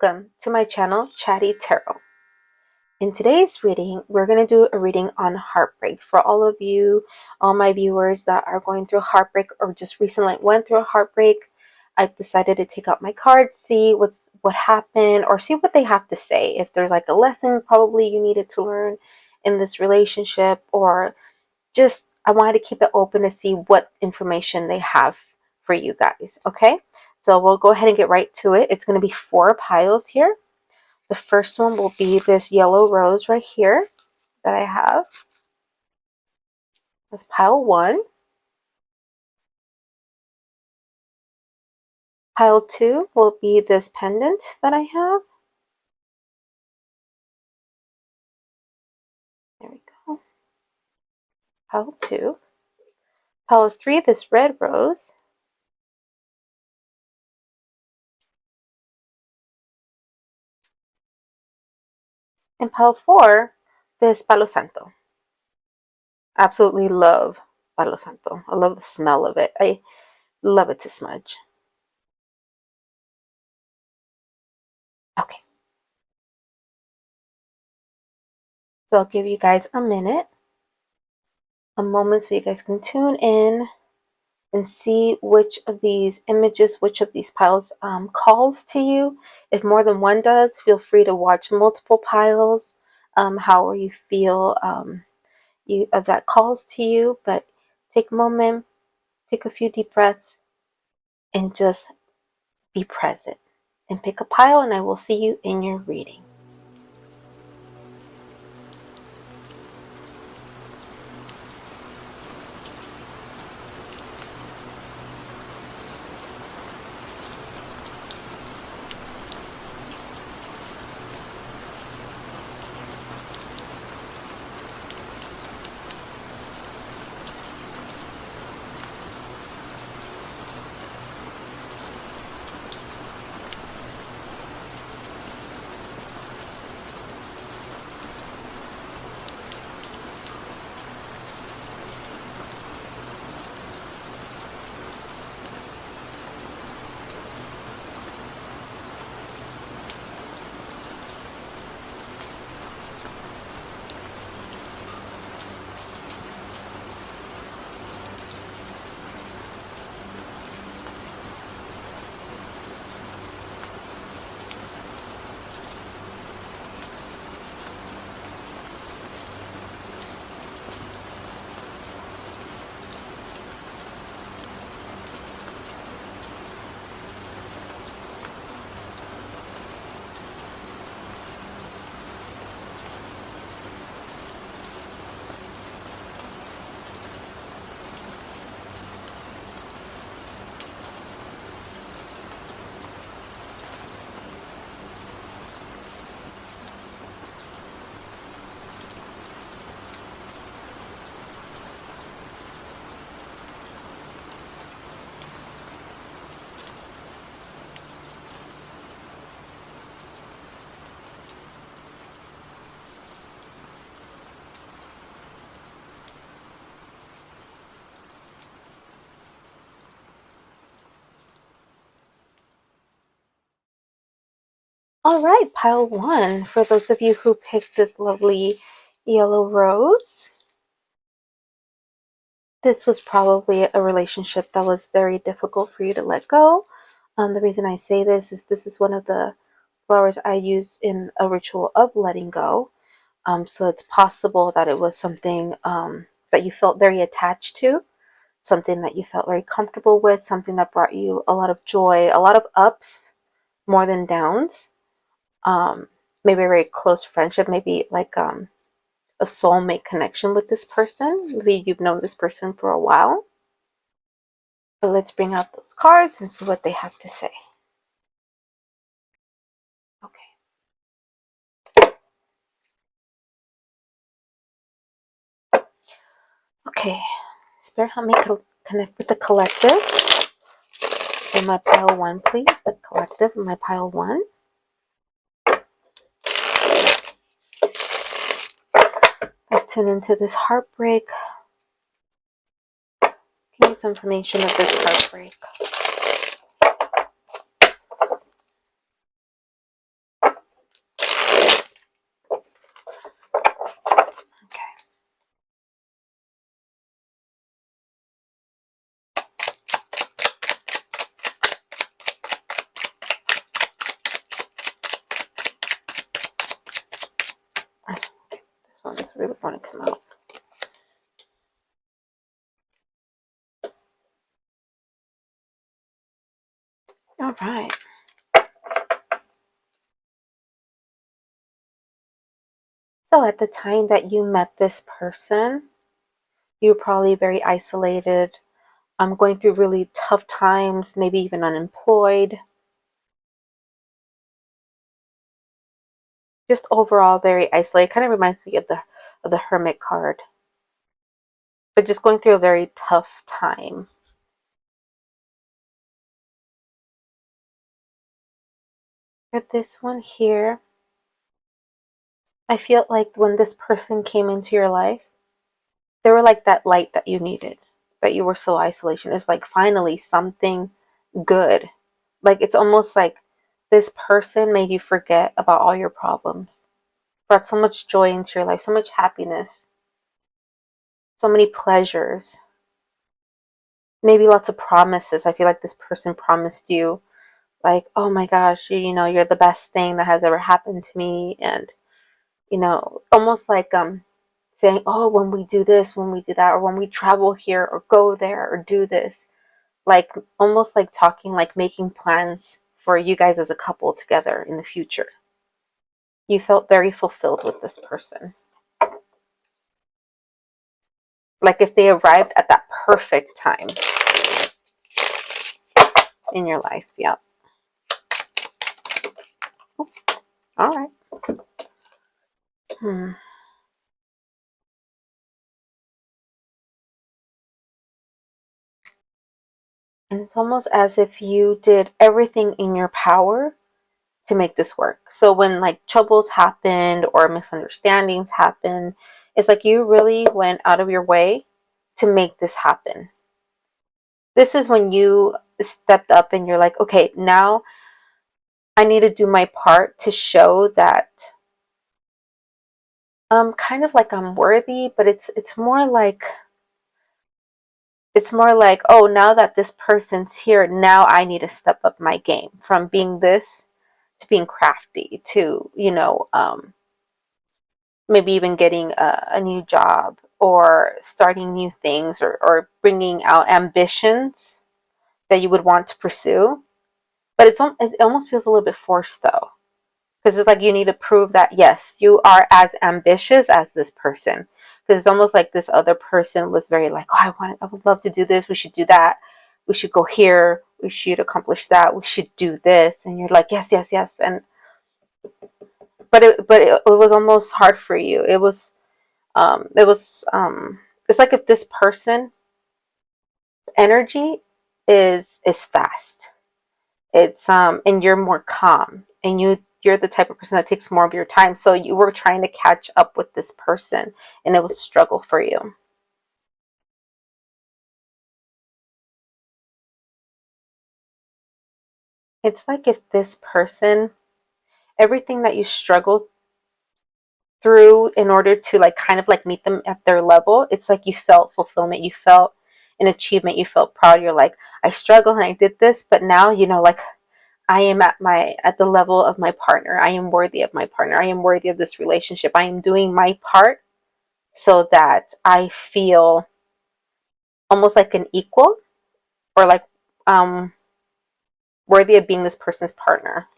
Welcome to my channel, Chatty Tarot. In today's reading, we're going to do a reading on heartbreak. For all of you, all my viewers that are going through heartbreak or just recently went through a heartbreak, I've decided to take out my cards, see what happened, or see what they have to say. If there's like a lesson probably you needed to learn in this relationship, or just I wanted to keep it open to see what information they have for you guys, okay? So we'll go ahead and get right to it. It's going to be 4 piles here. The first one will be this yellow rose right here that I have. That's pile 1. Pile 2 will be this pendant that I have. There we go. Pile 2. Pile 3, this red rose. And pile 4, this Palo Santo. Absolutely love Palo Santo. I love the smell of it. I love it to smudge. Okay. So I'll give you guys a moment so you guys can tune in and see which of these images, which of these piles calls to you. If more than one does, feel free to watch multiple piles, however you feel that calls to you. But take a moment, take a few deep breaths, and just be present. And pick a pile, and I will see you in your reading. All right, pile 1. For those of you who picked this lovely yellow rose, this was probably a relationship that was very difficult for you to let go. The reason I say this is one of the flowers I use in a ritual of letting go. So it's possible that it was something that you felt very attached to, something that you felt very comfortable with, something that brought you a lot of joy, a lot of ups more than downs. Maybe a very close friendship, maybe like a soulmate connection with this person. Maybe you've known this person for a while. But let's bring out those cards and see what they have to say. Okay. Okay. Spirit, help me connect with the collective. In my pile 1, please. The collective in my pile 1. Let's tune into this heartbreak. Give me some information of this heartbreak. This one's really want to come out. All right. So at the time that you met this person, you were probably very isolated. Going through really tough times, maybe even unemployed. Just overall very isolated. Kind of reminds me of the Hermit card. But just going through a very tough time. With this one here, I feel like when this person came into your life, they were like that light that you needed, that you were so isolation. It's like finally something good. Like it's almost like this person made you forget about all your problems. Brought so much joy into your life, so much happiness, so many pleasures. Maybe lots of promises. I feel like this person promised you like, oh my gosh, you're the best thing that has ever happened to me, and almost like saying, oh, when we do this, when we do that, or when we travel here or go there or do this, like almost like talking, like making plans for you guys as a couple together in the future. You felt very fulfilled with this person. Like if they arrived at that perfect time in your life. Yeah. All right. Hmm. And it's almost as if you did everything in your power to make this work. So when like troubles happened or misunderstandings happen, it's like you really went out of your way to make this happen. This is when you stepped up and you're like, okay, now I need to do my part to show that kind of like I'm worthy, but it's more like, oh, now that this person's here, now I need to step up my game from being this to being crafty to, maybe even getting a new job or starting new things or bringing out ambitions that you would want to pursue. But it almost feels a little bit forced though. Because it's like you need to prove that, yes, you are as ambitious as this person. Because it's almost like this other person was very like, oh, I would love to do this. We should do that. We should go here. We should accomplish that. We should do this. And you're like, yes, yes, yes. And it was almost hard for you. It's like if this person energy is fast. It's and you're more calm, and you're the type of person that takes more of your time. So you were trying to catch up with this person, and it was a struggle for you. It's like if this person, everything that you struggled through in order to like kind of like meet them at their level, it's like you felt fulfillment, you felt an achievement, you felt proud. You're like, I struggled and I did this, but now like I am at the level of my partner. I am worthy of my partner. I am worthy of this relationship. I am doing my part so that I feel almost like an equal or like um worthy of being this person's partner.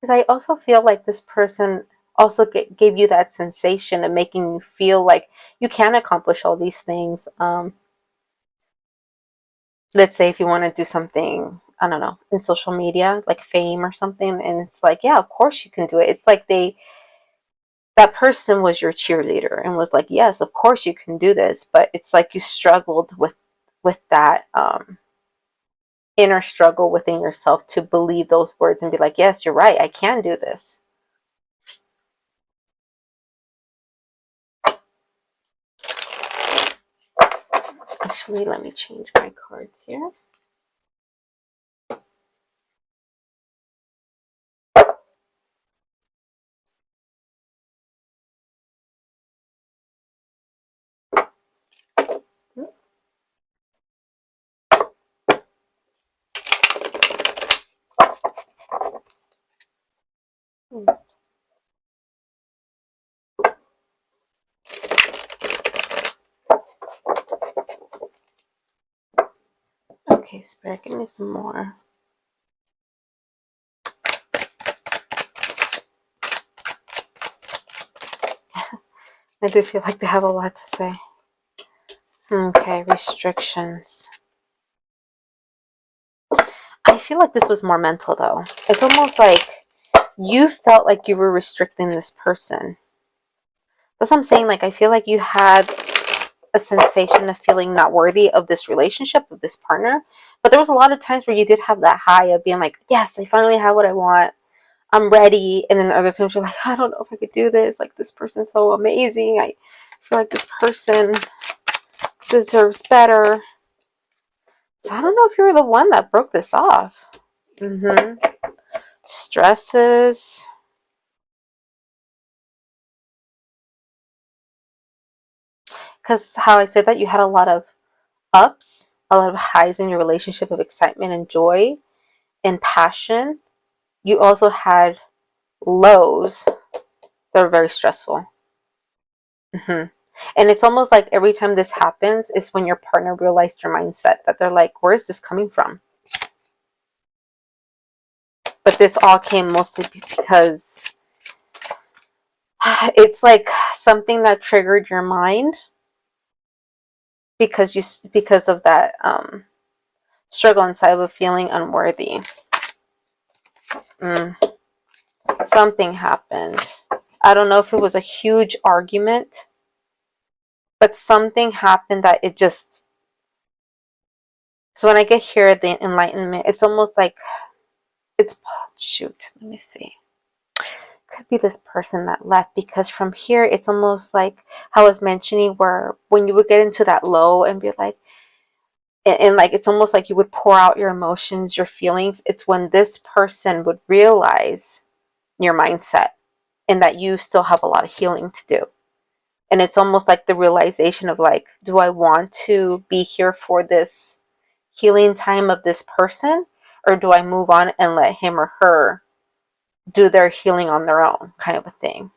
Because I also feel like this person also gave you that sensation of making you feel like you can accomplish all these things. Let's say if you want to do something, I don't know, in social media, like fame or something, and it's like, yeah, of course you can do it. It's like that person was your cheerleader and was like, yes, of course you can do this. But it's like you struggled with that inner struggle within yourself to believe those words and be like, yes, you're right, I can do this. Actually, let me change my cards here. Okay, Spirit, give me some more. I do feel like they have a lot to say. Okay, restrictions. I feel like this was more mental though. It's almost like you felt like you were restricting this person. That's what I'm saying. Like, I feel like you had a sensation of feeling not worthy of this relationship, of this partner. But there was a lot of times where you did have that high of being like, yes, I finally have what I want. I'm ready. And then other times you're like, I don't know if I could do this. Like, this person's so amazing. I feel like this person deserves better. So I don't know if you were the one that broke this off. Stresses. Because how I said that you had a lot of ups, a lot of highs in your relationship of excitement and joy and passion. You also had lows that are very stressful. And it's almost like every time this happens is when your partner realized your mindset, that they're like, where is this coming from? But this all came mostly because it's like something that triggered your mind because of that struggle inside of feeling unworthy. Something happened. I don't know if it was a huge argument, but something happened that it just. So when I get here, the enlightenment, it's almost like it's. Shoot, let me see. Could be this person that left, because from here it's almost like I was mentioning where when you would get into that low and be like, and like it's almost like you would pour out your emotions, your feelings. It's when this person would realize your mindset and that you still have a lot of healing to do. And it's almost like the realization of like, do I want to be here for this healing time of this person, or do I move on and let him or her do their healing on their own, kind of a thing.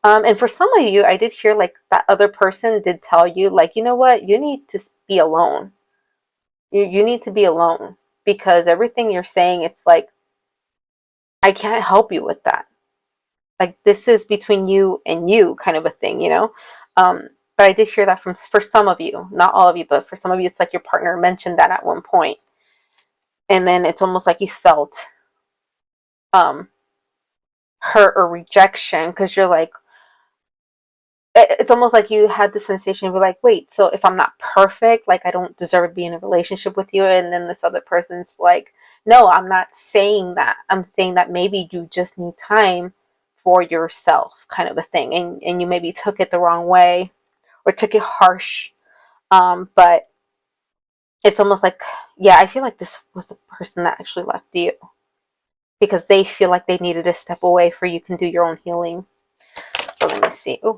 And for some of you, I did hear like that other person did tell you, like, you know what, you need to be alone. You need to be alone, because everything you're saying, it's like, I can't help you with that. Like, this is between you and you, kind of a thing, you know? But I did hear that for some of you, not all of you, but for some of you, it's like your partner mentioned that at one point. And then it's almost like you felt hurt or rejection, because you're like, it's almost like you had the sensation of like, wait, so if I'm not perfect, like I don't deserve to be in a relationship with you. And then this other person's like, no, I'm not saying that. I'm saying that maybe you just need time for yourself, kind of a thing. And you maybe took it the wrong way or took it harsh. But it's almost like, yeah, I feel like this was the person that actually left you because they feel like they needed to step away for you can do your own healing. So let me see. Oh.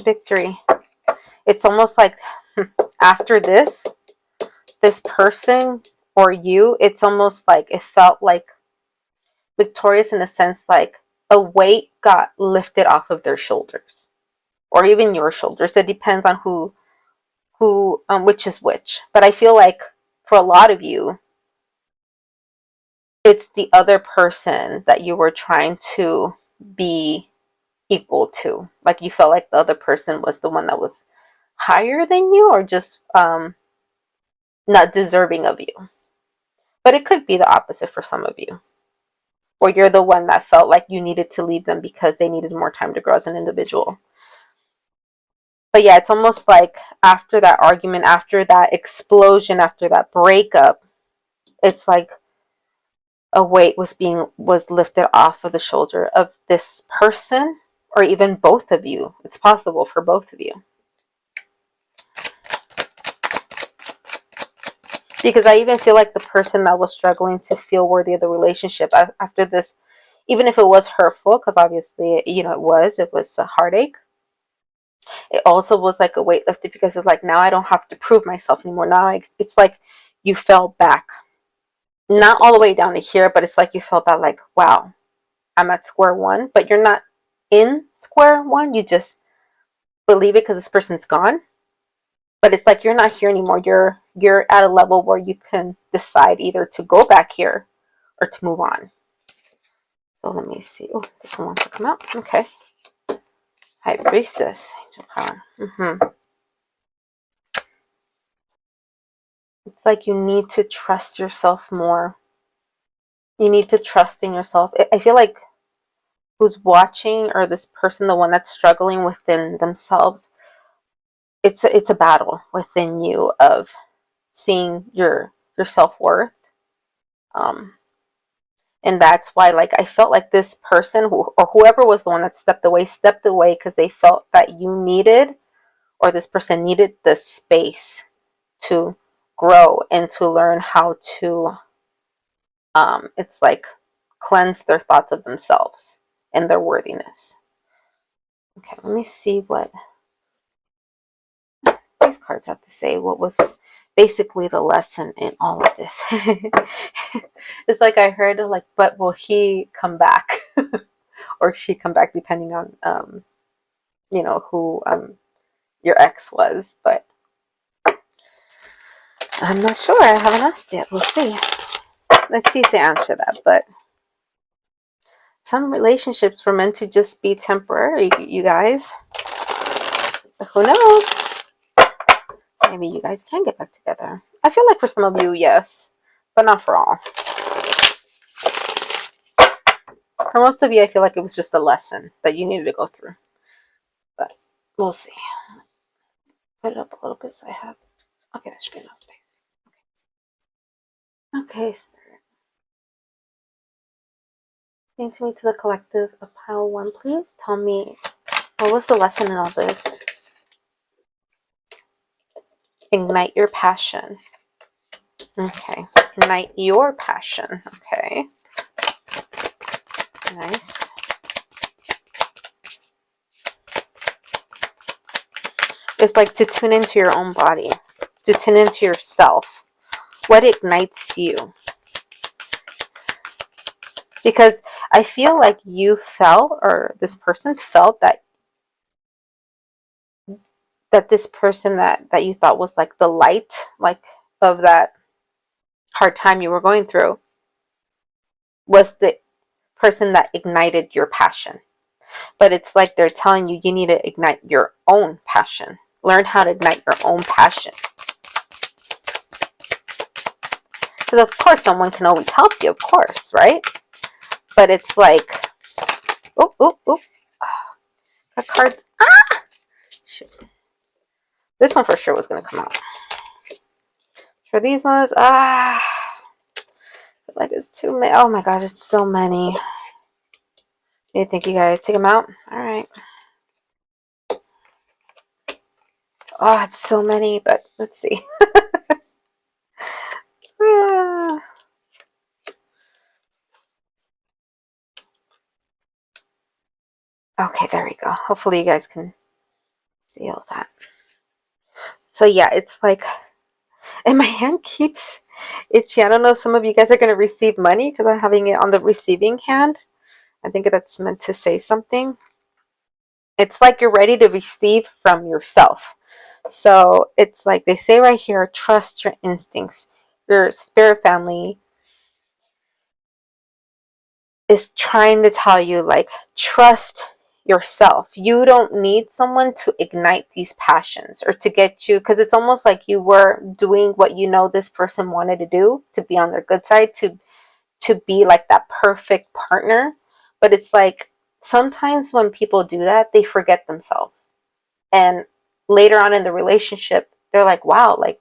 Victory. It's almost like after this person or you, it's almost like it felt like victorious in a sense, like a weight got lifted off of their shoulders, or even your shoulders. It depends on who which is which. But I feel like for a lot of you, it's the other person that you were trying to be equal to. Like you felt like the other person was the one that was higher than you, or just not deserving of you. But it could be the opposite for some of you. Or you're the one that felt like you needed to leave them because they needed more time to grow as an individual. But yeah, it's almost like after that argument, after that explosion, after that breakup, it's like a weight was lifted off of the shoulder of this person, or even both of you. It's possible for both of you. Because I even feel like the person that was struggling to feel worthy of the relationship after this, even if it was hurtful, because obviously, it was a heartache. It also was like a weight lifted, because it's like, now I don't have to prove myself anymore. Now it's like you fell back. Not all the way down to here, but it's like you felt that like, wow, I'm at square one, but you're not in square one. You just believe it because this person's gone. but it's like you're not here anymore. You're at a level where you can decide either to go back here or to move on. So let me see. Oh, this one wants to come out. Okay. High Priestess. Angel power. It's like you need to trust yourself more. You need to trust in yourself. I feel like who's watching, or this person, the one that's struggling within themselves, it's a battle within you of seeing your self-worth. Um, and that's why, like, I felt like this person or whoever was the one that stepped away because they felt that you needed, or this person needed, the space to grow and to learn how to it's like cleanse their thoughts of themselves and their worthiness. Okay, let me see what these cards have to say. What was basically the lesson in all of this? It's like I heard like, but will he come back or she come back, depending on who your ex was. But I'm not sure. I haven't asked yet. We'll see. Let's see if they answer that. But some relationships were meant to just be temporary, you guys. But who knows? Maybe you guys can get back together. I feel like for some of you, yes, but not for all. For most of you, I feel like it was just a lesson that you needed to go through. But we'll see. Put it up a little bit so I have... Okay, that should be enough space. Okay, Spirit. Bring to me to the collective of pile 1, please. Tell me, what was the lesson in all this? Ignite your passion. Okay. Ignite your passion. Okay. Nice. It's like to tune into your own body, to tune into yourself. What ignites you? Because I feel like you felt, or this person felt, that this person that you thought was like the light, like, of that hard time you were going through, was the person that ignited your passion. But it's like they're telling you, you need to ignite your own passion. Learn how to ignite your own passion. Because of course someone can always help you, of course, right? But it's like, oh, a card. Ah! Shit. This one for sure was going to come out. For these ones, I feel like it's too many. Oh my gosh, it's so many. What do you think, you guys? Take them out? All right. Oh, it's so many, but let's see. Okay, there we go. Hopefully you guys can see all that. So yeah, it's like, and my hand keeps itchy. I don't know if some of you guys are going to receive money because I'm having it on the receiving hand. I think that's meant to say something. It's like you're ready to receive from yourself. So it's like they say right here, trust your instincts. Your spirit family is trying to tell you, like, trust yourself. You don't need someone to ignite these passions or to get you, because it's almost like you were doing what you know this person wanted to do, to be on their good side, to be like that perfect partner. But it's like sometimes when people do that, they forget themselves. And later on in the relationship, they're like, wow, like,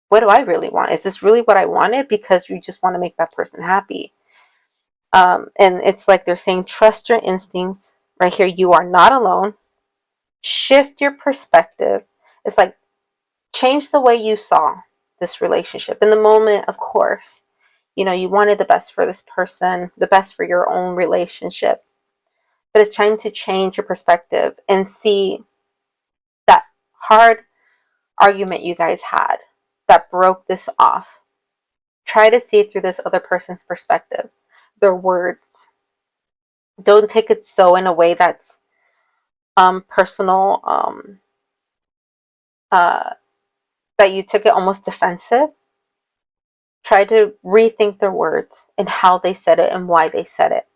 what do I really want? Is this really what I wanted? Because you just want to make that person happy. And it's like they're saying, trust your instincts. Right here, you are not alone. Shift your perspective. It's like, change the way you saw this relationship. In the moment, of course, you wanted the best for this person, the best for your own relationship. But it's time to change your perspective and see that hard argument you guys had that broke this off. Try to see it through this other person's perspective, their words. Don't take it so in a way that's personal, uh, that you took it almost defensive, try to rethink their words and how they said it and why they said it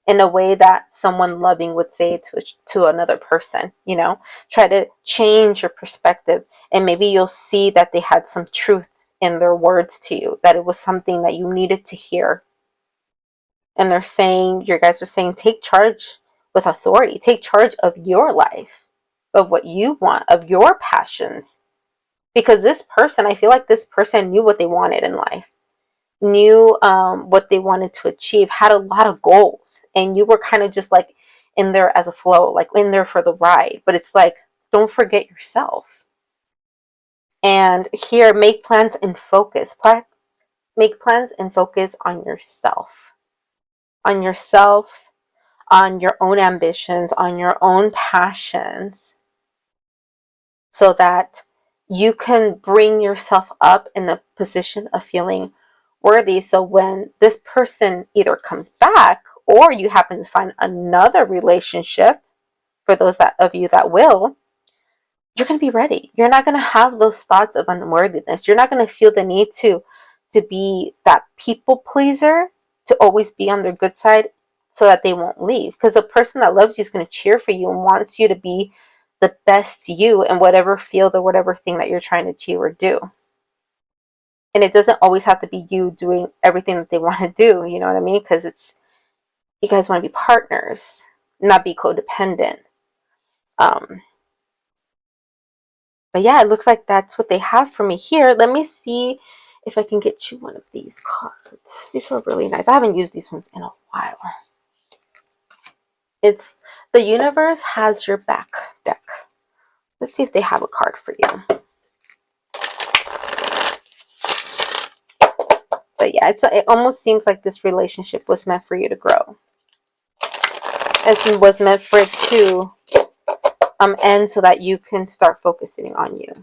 in a way that someone loving would say it to another person, you know? Try to change your perspective, and maybe you'll see that they had some truth in their words to you, that it was something that you needed to hear. And they're saying, your guys are saying, take charge with authority, take charge of your life, of what you want, of your passions. Because this person, I feel like this person knew what they wanted in life, knew what they wanted to achieve, had a lot of goals, and you were kind of just like in there as a flow, like in there for the ride. But it's like, don't forget yourself. And here, make plans and focus. Make plans and focus on yourself, on your own ambitions, on your own passions, so that you can bring yourself up in a position of feeling worthy. So when this person either comes back or you happen to find another relationship, for those of you that will, you're going to be ready. You're not going to have those thoughts of unworthiness. You're not going to feel the need to be that people pleaser, to always be on their good side so that they won't leave. Because a person that loves you is going to cheer for you and wants you to be the best you in whatever field or whatever thing that you're trying to achieve or do. And it doesn't always have to be you doing everything that they want to do, you know what I mean? Because it's, you guys want to be partners, not be codependent. Um, but yeah, it looks like that's what they have for me here. Let me see if I can get you one of these cards. These were really nice. I haven't used these ones in a while. It's The Universe Has Your Back deck. Let's see if they have a card for you. But yeah, it almost seems like this relationship was meant for you to grow. It was meant for it to end so that you can start focusing on you.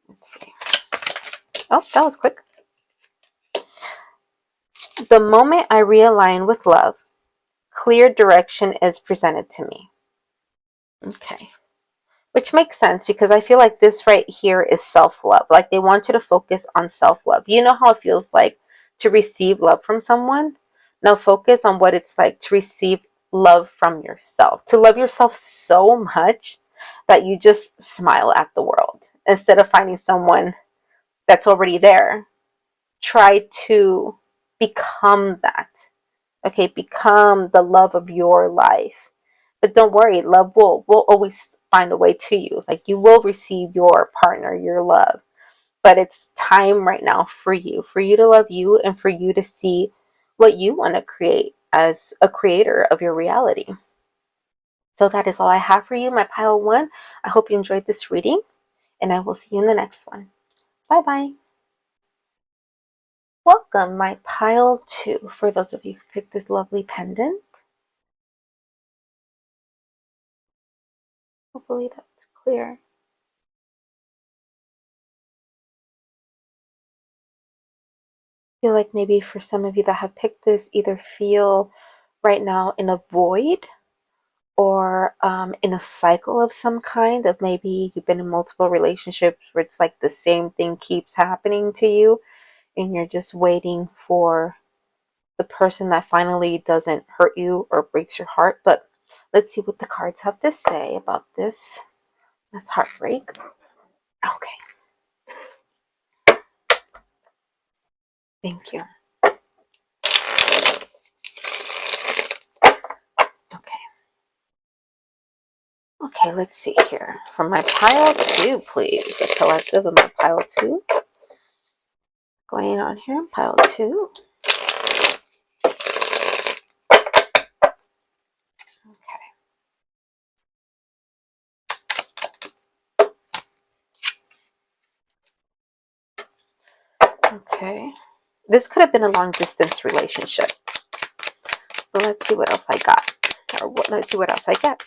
Let's see. Oh, that was quick. The moment I realign with love, clear direction is presented to me. Okay. Which makes sense, because I feel like this right here is self-love. Like, they want you to focus on self-love. You know how it feels like to receive love from someone? Now focus on what it's like to receive love from yourself. To love yourself so much that you just smile at the world. Instead of finding someone that's already there, try to become that. Okay, become the love of your life. But don't worry, love will always find a way to you. Like, you will receive your partner, your love. But it's time right now for you to love you, and for you to see what you want to create as a creator of your reality. So that is all I have for you, my pile one. I hope you enjoyed this reading, and I will see you in the next one. Bye bye. Welcome, my pile two. For those of you who picked this lovely pendant, hopefully that's clear. I feel like maybe for some of you that have picked this, either feel right now in a void, or in a cycle of some kind, of maybe you've been in multiple relationships where it's like the same thing keeps happening to you, and you're just waiting for the person that finally doesn't hurt you or breaks your heart. But let's see what the cards have to say about this heartbreak. Okay, thank you. Okay. Okay, let's see here. For my pile two, please. The collective of my pile two. Going on here in pile two. Okay. This could have been a long distance relationship. But let's see what else I got. Let's see what else I get.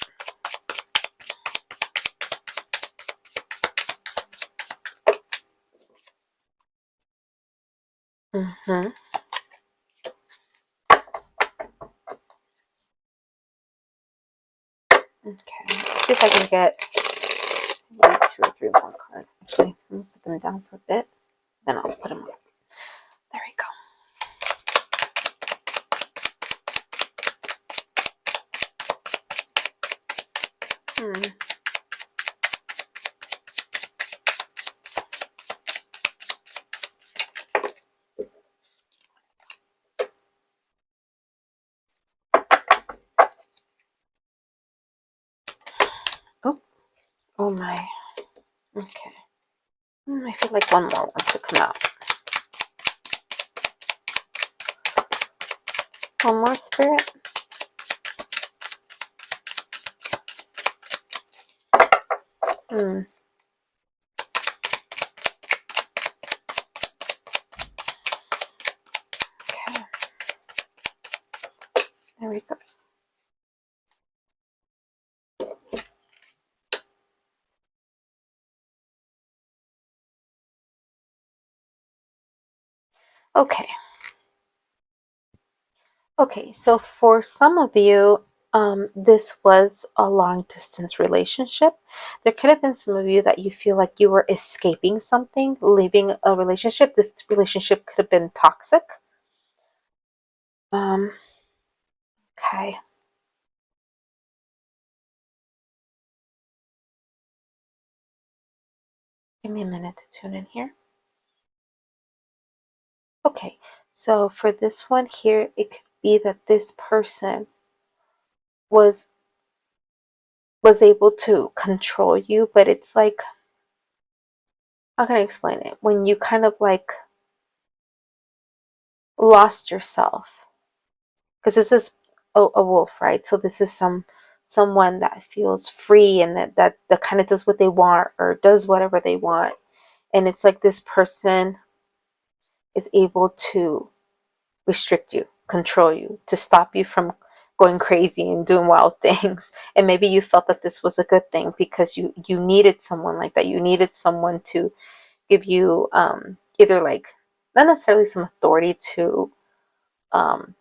Mm-hmm. Okay. See if I can get maybe 2 or 3 more cards. Actually, let me put them down for a bit. Then I'll put them up. There we go. Oh, oh my. Okay. I feel like one more wants to come out. One more, Spirit. Okay. There we go. Okay. Okay, so for some of you, this was a long distance relationship. There could have been some of you that you feel like you were escaping something, leaving a relationship. This relationship could have been toxic. Okay. Give me a minute to tune in here. Okay, so for this one here, it could be that this person was able to control you, but it's like, how can I explain it? When you kind of like lost yourself, because this is a wolf, right? So this is someone that feels free and that kind of does what they want or does whatever they want, and it's like this person is able to restrict you, control you, to stop you from going crazy and doing wild things. And maybe you felt that this was a good thing because you needed someone like that. You needed someone to give you either like not necessarily some authority um,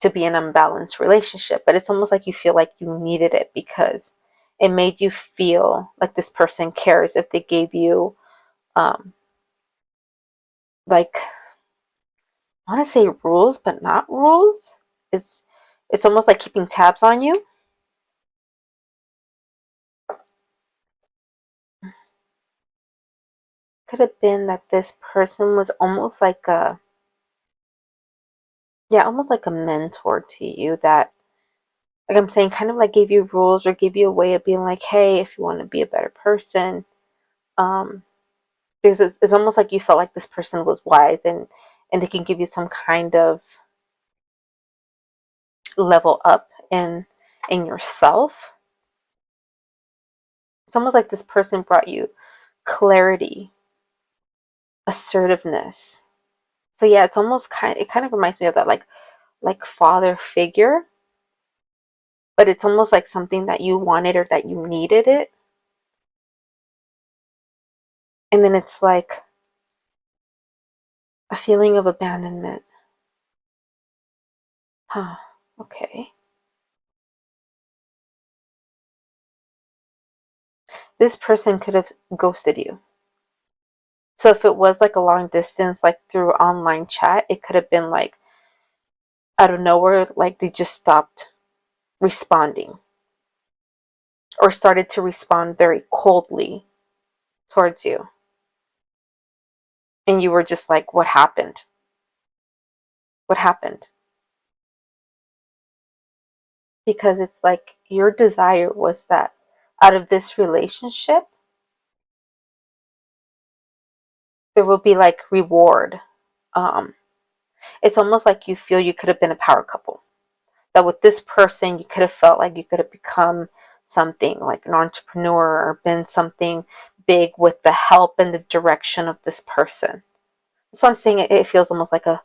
to be an unbalanced relationship, but it's almost like you feel like you needed it because it made you feel like this person cares if they gave you um, like, I want to say rules, but not rules. It's it's almost like keeping tabs on you. Could have been that this person was almost like a, yeah, almost like a mentor to you that, like I'm saying, kind of like gave you rules or gave you a way of being like, hey, if you want to be a better person, um, because it's almost like you felt like this person was wise and they can give you some kind of level up in yourself. It's almost like this person brought you clarity, assertiveness. So yeah, it's almost it kind of reminds me of that like father figure, but it's almost like something that you wanted or that you needed it. And then it's like a feeling of abandonment. Huh. Okay. This person could have ghosted you. So if it was like a long distance, like through online chat, it could have been like out of nowhere, like they just stopped responding or started to respond very coldly towards you. And you were just like, what happened? What happened? Because it's like your desire was that out of this relationship, there will be like reward. Um, it's almost like you feel you could have been a power couple. That with this person, you could have felt like you could have become something like an entrepreneur or been something big with the help and the direction of this person. So I'm saying it feels almost like a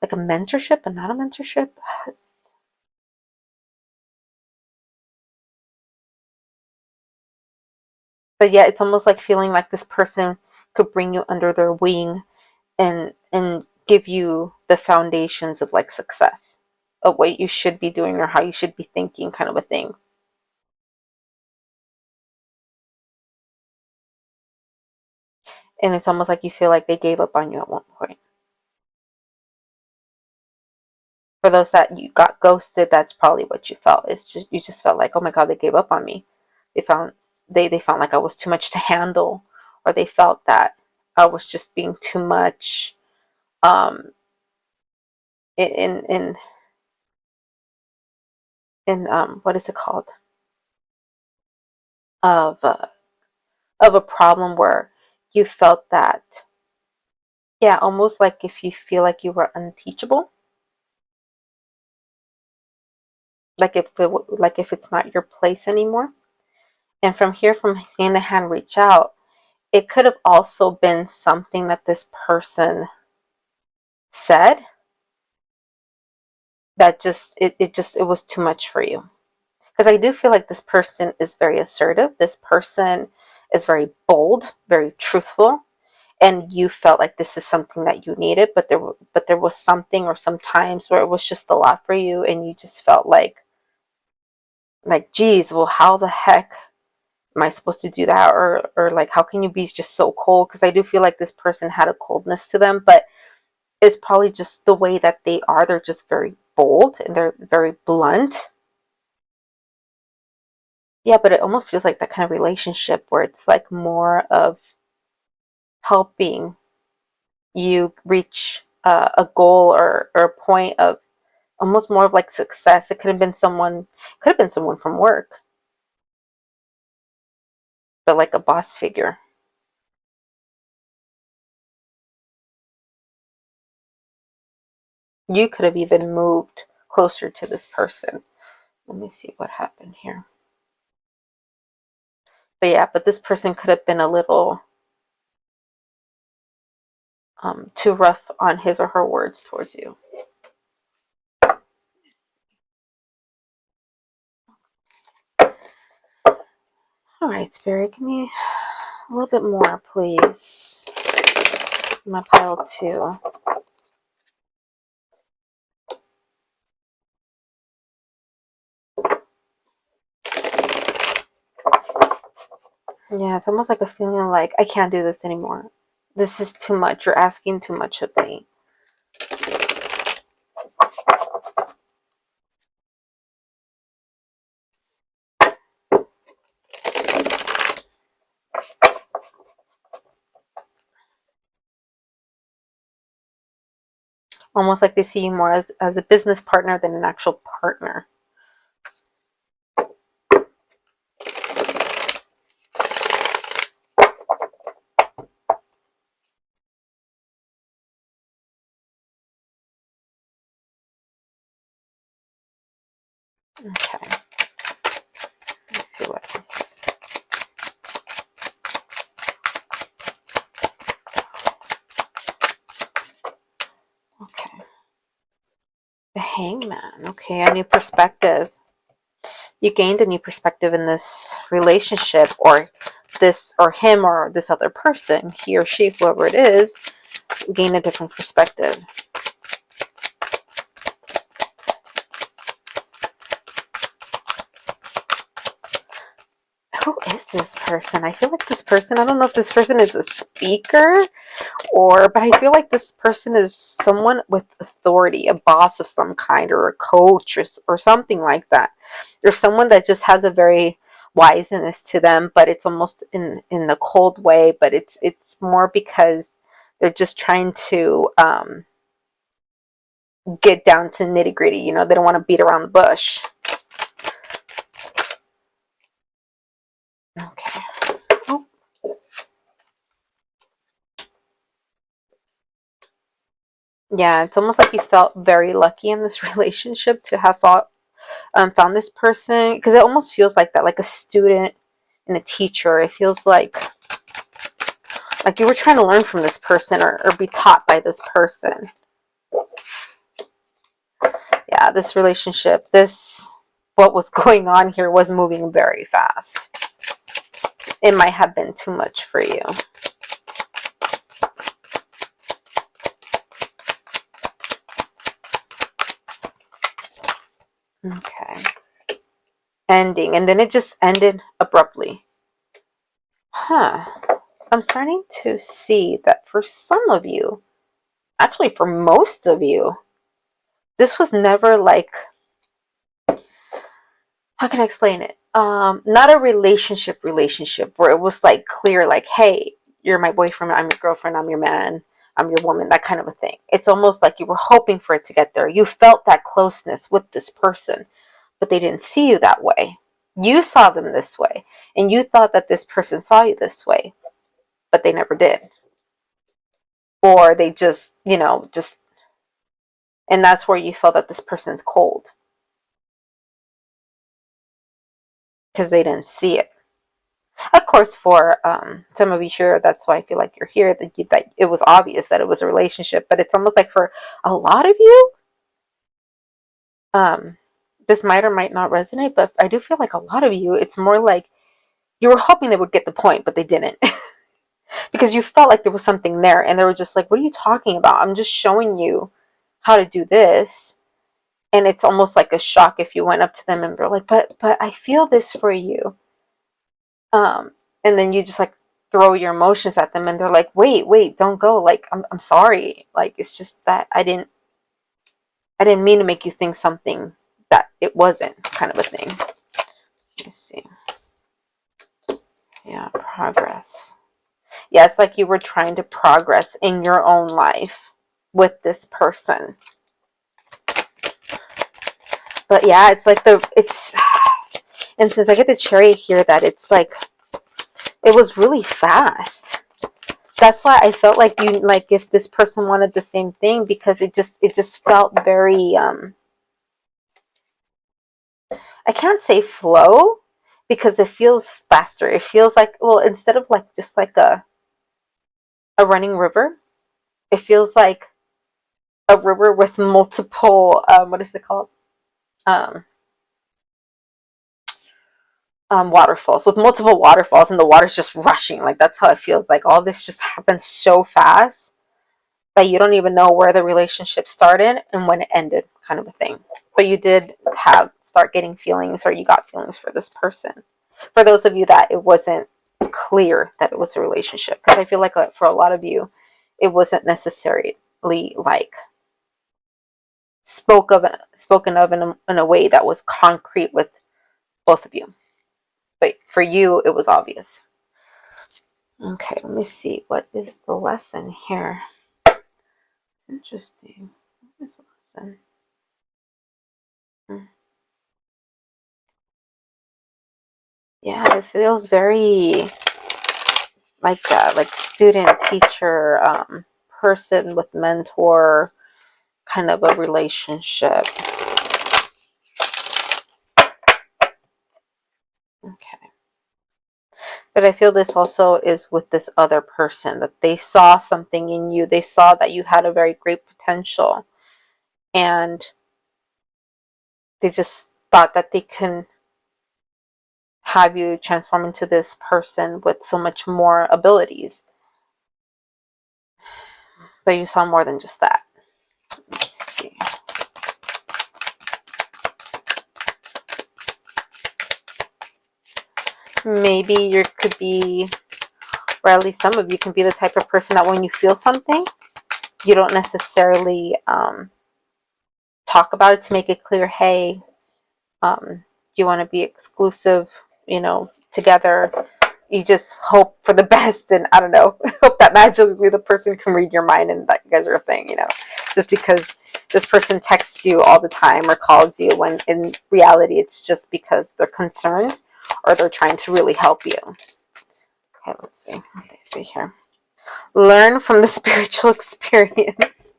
mentorship, but not a mentorship. But yeah, it's almost like feeling like this person could bring you under their wing and give you the foundations of like success of what you should be doing or how you should be thinking, kind of a thing. And it's almost like you feel like they gave up on you at one point. For those that you got ghosted, that's probably what you felt. It's just you just felt like, oh my god, they gave up on me. They found they found like I was too much to handle, or they felt that I was just being too much um in in what is it called, of a problem where you felt that, yeah, almost like if you feel like you were unteachable, like if it's not your place anymore. And from here, from seeing the hand reach out, it could have also been something that this person said that it was too much for you. Because I do feel like this person is very assertive. This person is very bold, very truthful, and you felt like this is something that you needed, but there was something or some times where it was just a lot for you, and you just felt like geez, well, how the heck am I supposed to do that? Or like, how can you be just so cold? Because I do feel like this person had a coldness to them, but it's probably just the way that they are. They're just very bold and they're very blunt. Yeah, but it almost feels like that kind of relationship where it's like more of helping you reach a goal, or a point of almost more of like success. It could have been someone from work, but like a boss figure. You could have even moved closer to this person. Let me see what happened here. But yeah, but this person could have been a little too rough on his or her words towards you. All right, Spirit, give me a little bit more, please. My pile two. Yeah, it's almost like a feeling like I can't do this anymore. This is too much. You're asking too much of me. Almost like they see you more as a business partner than an actual partner. Okay. Let's see what else. Okay. The Hangman. Okay, a new perspective. You gained a new perspective in this relationship, or this, or him, or this other person, he or she, whoever it is, gain a different perspective. Who is this person? I feel like this person, I don't know if this person is a speaker, but I feel like this person is someone with authority, a boss of some kind, or a coach, or something like that. There's someone that just has a very wiseness to them, but it's almost in the cold way, but it's more because they're just trying to get down to nitty gritty. They don't want to beat around the bush. Okay. Oh. Yeah, it's almost like you felt very lucky in this relationship to have found this person, because it almost feels like that, like a student and a teacher. It feels like you were trying to learn from this person, or be taught by this person. Yeah, this relationship, what was going on here was moving very fast. It might have been too much for you. Okay. Ending, and then it just ended abruptly. Huh. I'm starting to see that for some of you, actually for most of you, this was never like, how can I explain it? Not a relationship where it was like clear, like, hey, you're my boyfriend, I'm your girlfriend, I'm your man, I'm your woman, that kind of a thing. It's almost like you were hoping for it to get there. You felt that closeness with this person, but they didn't see you that way. You saw them this way, and you thought that this person saw you this way, but they never did. Or they just, and that's where you felt that this person's cold because they didn't see it. Of course, for some of you here, that's why I feel like you're here, that it was obvious that it was a relationship, but it's almost like for a lot of you, um, this might or might not resonate, but I do feel like a lot of you, it's more like you were hoping they would get the point, but they didn't. Because you felt like there was something there, and they were just like, what are you talking about? I'm just showing you how to do this. And it's almost like a shock if you went up to them and were like, but I feel this for you. um and then you just like throw your emotions at them, and they're like, wait, don't go, like, I'm sorry, like, it's just that I didn't mean to make you think something that it wasn't, kind of a thing. Let's see. Yeah, progress. Yeah, it's like you were trying to progress in your own life with this person. But yeah, it's like it's and since I get the cherry here, that it's like it was really fast. That's why I felt like you, like, if this person wanted the same thing, because it just felt very I can't say flow, because it feels faster. It feels like, well, instead of like just like a running river, it feels like a river with multiple what is it called? Um waterfalls, with multiple waterfalls, and the water's just rushing. Like, that's how it feels. Like, all this just happens so fast that you don't even know where the relationship started and when it ended, kind of a thing. But you did start getting feelings, or you got feelings for this person. For those of you that it wasn't clear that it was a relationship, because I feel like for a lot of you, it wasn't necessarily like spoken of in a way that was concrete with both of you. But for you, it was obvious. Okay, let me see. What is the lesson here? Interesting. What is the lesson? Yeah, it feels very like student teacher, person with mentor, kind of a relationship. Okay. But I feel this also is with this other person, that they saw something in you. They saw that you had a very great potential, and they just thought that they can have you transform into this person with so much more abilities. But you saw more than just that. Let's see. Maybe you could be, or at least some of you can be, the type of person that when you feel something, you don't necessarily talk about it to make it clear, hey, do you want to be exclusive, together? You just hope for the best, and I don't know, hope that magically the person can read your mind and that you guys are a thing, just because this person texts you all the time or calls you, when in reality it's just because they're concerned or they're trying to really help you. Okay, let's see what they say here. Learn from the spiritual experience.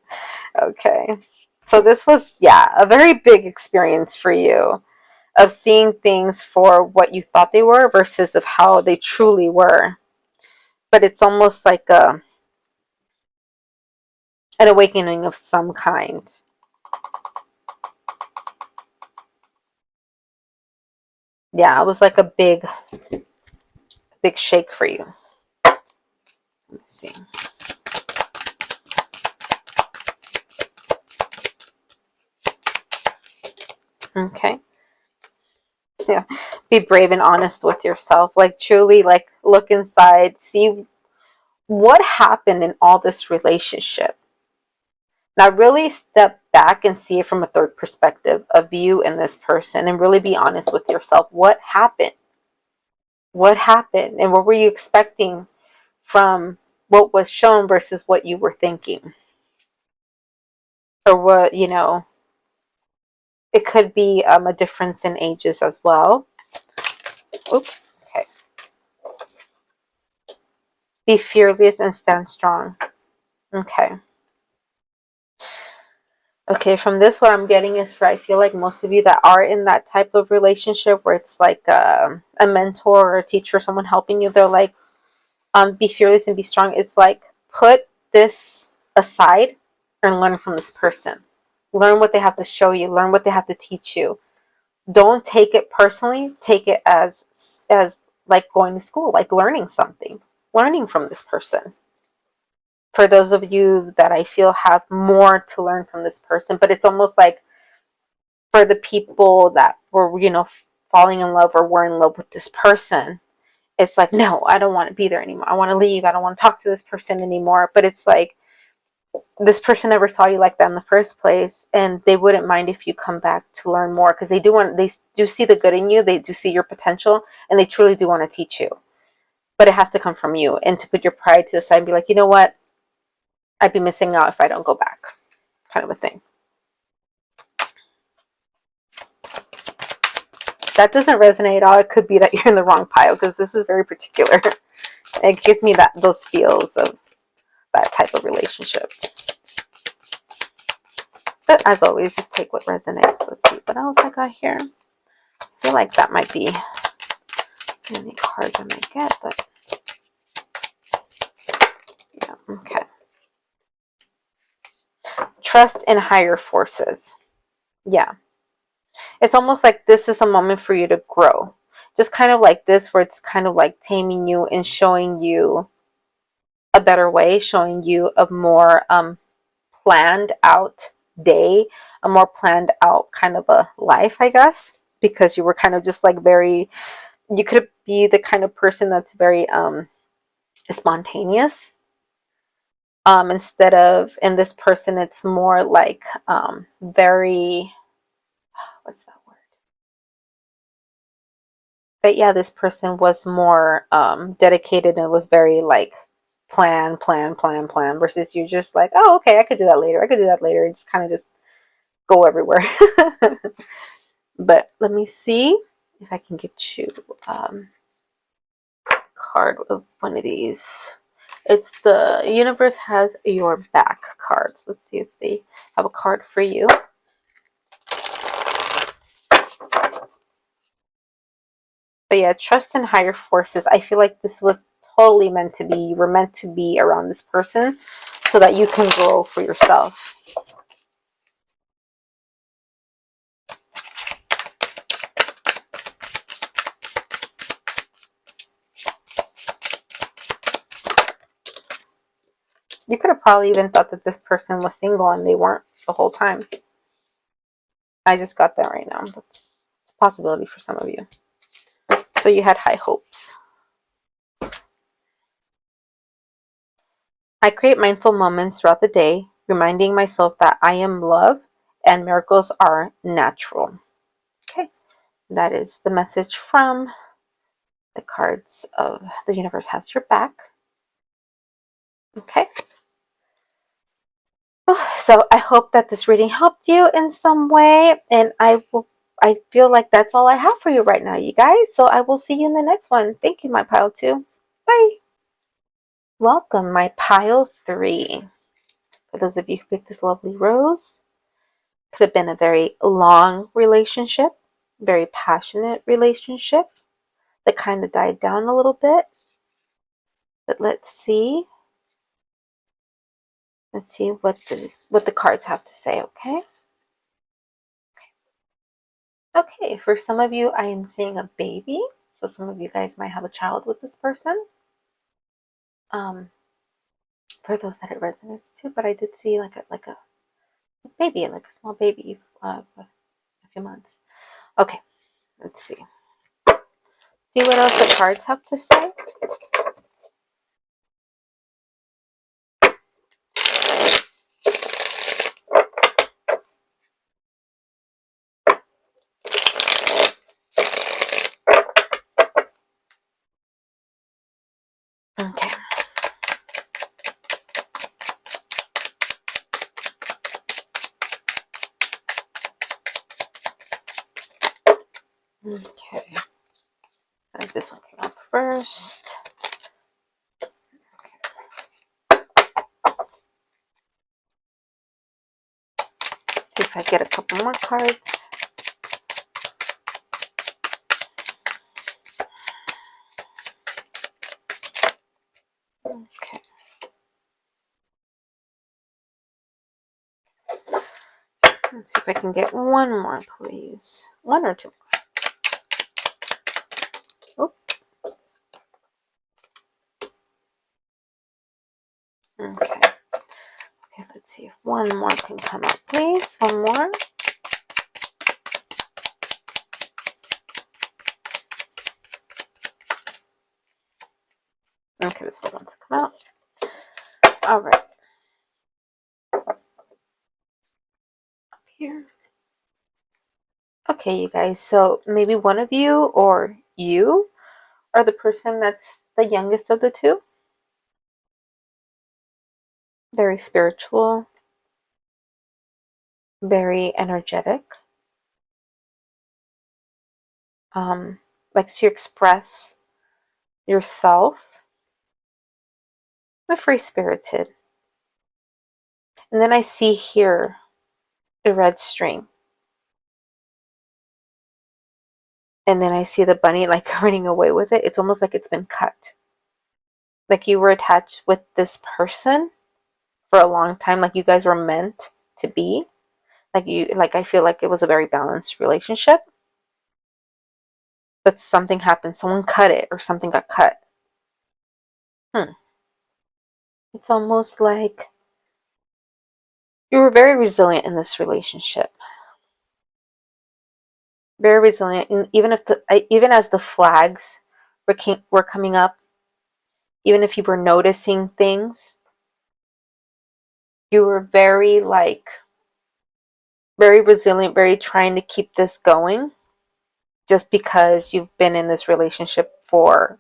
Okay. So this was, yeah, a very big experience for you, of seeing things for what you thought they were versus of how they truly were. But it's almost like an awakening of some kind. Yeah, it was like a big shake for you. Let's see. Okay. Yeah. Be brave and honest with yourself. Like, truly, like, look inside, see what happened in all this relationship? Now, really step back and see it from a third perspective of you and this person, and really be honest with yourself. What happened? What happened? And what were you expecting from what was shown versus what you were thinking? Or what, it could be a difference in ages as well. Oops. Okay. Be fearless and stand strong. Okay. Okay, from this, what I'm getting is for I feel like most of you that are in that type of relationship where it's like a mentor or a teacher, someone helping you, they're like, be fearless and be strong. It's like, put this aside and learn from this person. Learn what they have to show you. Learn what they have to teach you. Don't take it personally. Take it as like going to school, like learning something, learning from this person. For those of you that I feel have more to learn from this person, but it's almost like for the people that were, falling in love or were in love with this person, it's like, no, I don't want to be there anymore. I want to leave. I don't want to talk to this person anymore. But it's like, this person never saw you like that in the first place, and they wouldn't mind if you come back to learn more, because they do see the good in you. They do see your potential, and they truly do want to teach you. But it has to come from you, and to put your pride to the side and be like, you know what? I'd be missing out if I don't go back, kind of a thing. That doesn't resonate at all. It could be that you're in the wrong pile, because this is very particular. It gives me those feels of that type of relationship. But as always, just take what resonates. Let's see what else I got here. I feel like that might be any cards I might get, but yeah, okay. Trust in higher forces. Yeah. It's almost like this is a moment for you to grow. Just kind of like this, where it's kind of like taming you and showing you a better way, showing you a more planned out day, a more planned out kind of a life, I guess, because you were kind of just like you could be the kind of person that's very spontaneous. Instead of, in this person, it's more like very, what's that word? But yeah, this person was more dedicated and was very like plan, versus you just like, oh, okay, I could do that later. I could do that later. And just kind of just go everywhere. But let me see if I can get you card of one of these. It's the universe has your back cards. Let's see if they have a card for you. But yeah, trust in higher forces. I feel like this was totally meant to be. You were meant to be around this person so that you can grow for yourself. You could have probably even thought that this person was single and they weren't the whole time. I just got that right now. That's a possibility for some of you. So you had high hopes. I create mindful moments throughout the day, reminding myself that I am love and miracles are natural. Okay, that is the message from the cards of the universe has your back. Okay. So I hope that this reading helped you in some way, and I feel like that's all I have for you right now, you guys. So I will see you in the next one. Thank you, my pile 2. Bye. Welcome, my pile 3. For those of you who picked this lovely rose, could have been a very long relationship, very passionate relationship that kind of died down a little bit. But let's see. Let's see what the cards have to say, okay? Okay, for some of you, I am seeing a baby. So some of you guys might have a child with this person. For those that it resonates to, but I did see like a baby, like a small baby, a few months. Okay, let's see. See what else the cards have to say. Okay. This one came out first. See if I get a couple more cards. Okay. Let's see if I can get one more, please. One or two more. Oh. Okay. Okay, let's see if one more can come out, please. One more. Okay, this one wants to come out. All right. Up here. Okay, you guys. So maybe one of you or you are the person that's the youngest of the two. Very spiritual. Very energetic. Likes to express yourself. Free spirited. And then I see here the red string. And then I see the bunny like running away with it. It's almost like it's been cut. Like you were attached with this person for a long time. Like you guys were meant to be. Like I feel like it was a very balanced relationship. But something happened. Someone cut it or something got cut. It's almost like you were very resilient in this relationship. Very resilient. And even as the flags were coming up, even if you were noticing things, you were very resilient, very trying to keep this going, just because you've been in this relationship for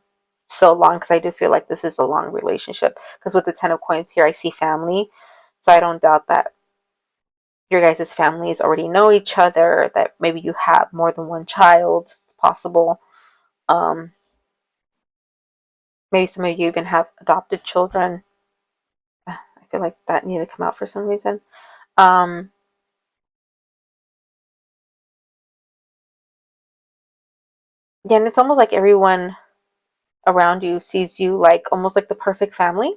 so long. Because I do feel like this is a long relationship. Because with the Ten of Coins here, I see family, so I don't doubt that your guys' families already know each other. That maybe you have more than one child. It's possible. Maybe some of you even have adopted children. I feel like that needed to come out for some reason. Um, yeah, and it's almost like everyone around you sees you like almost like the perfect family.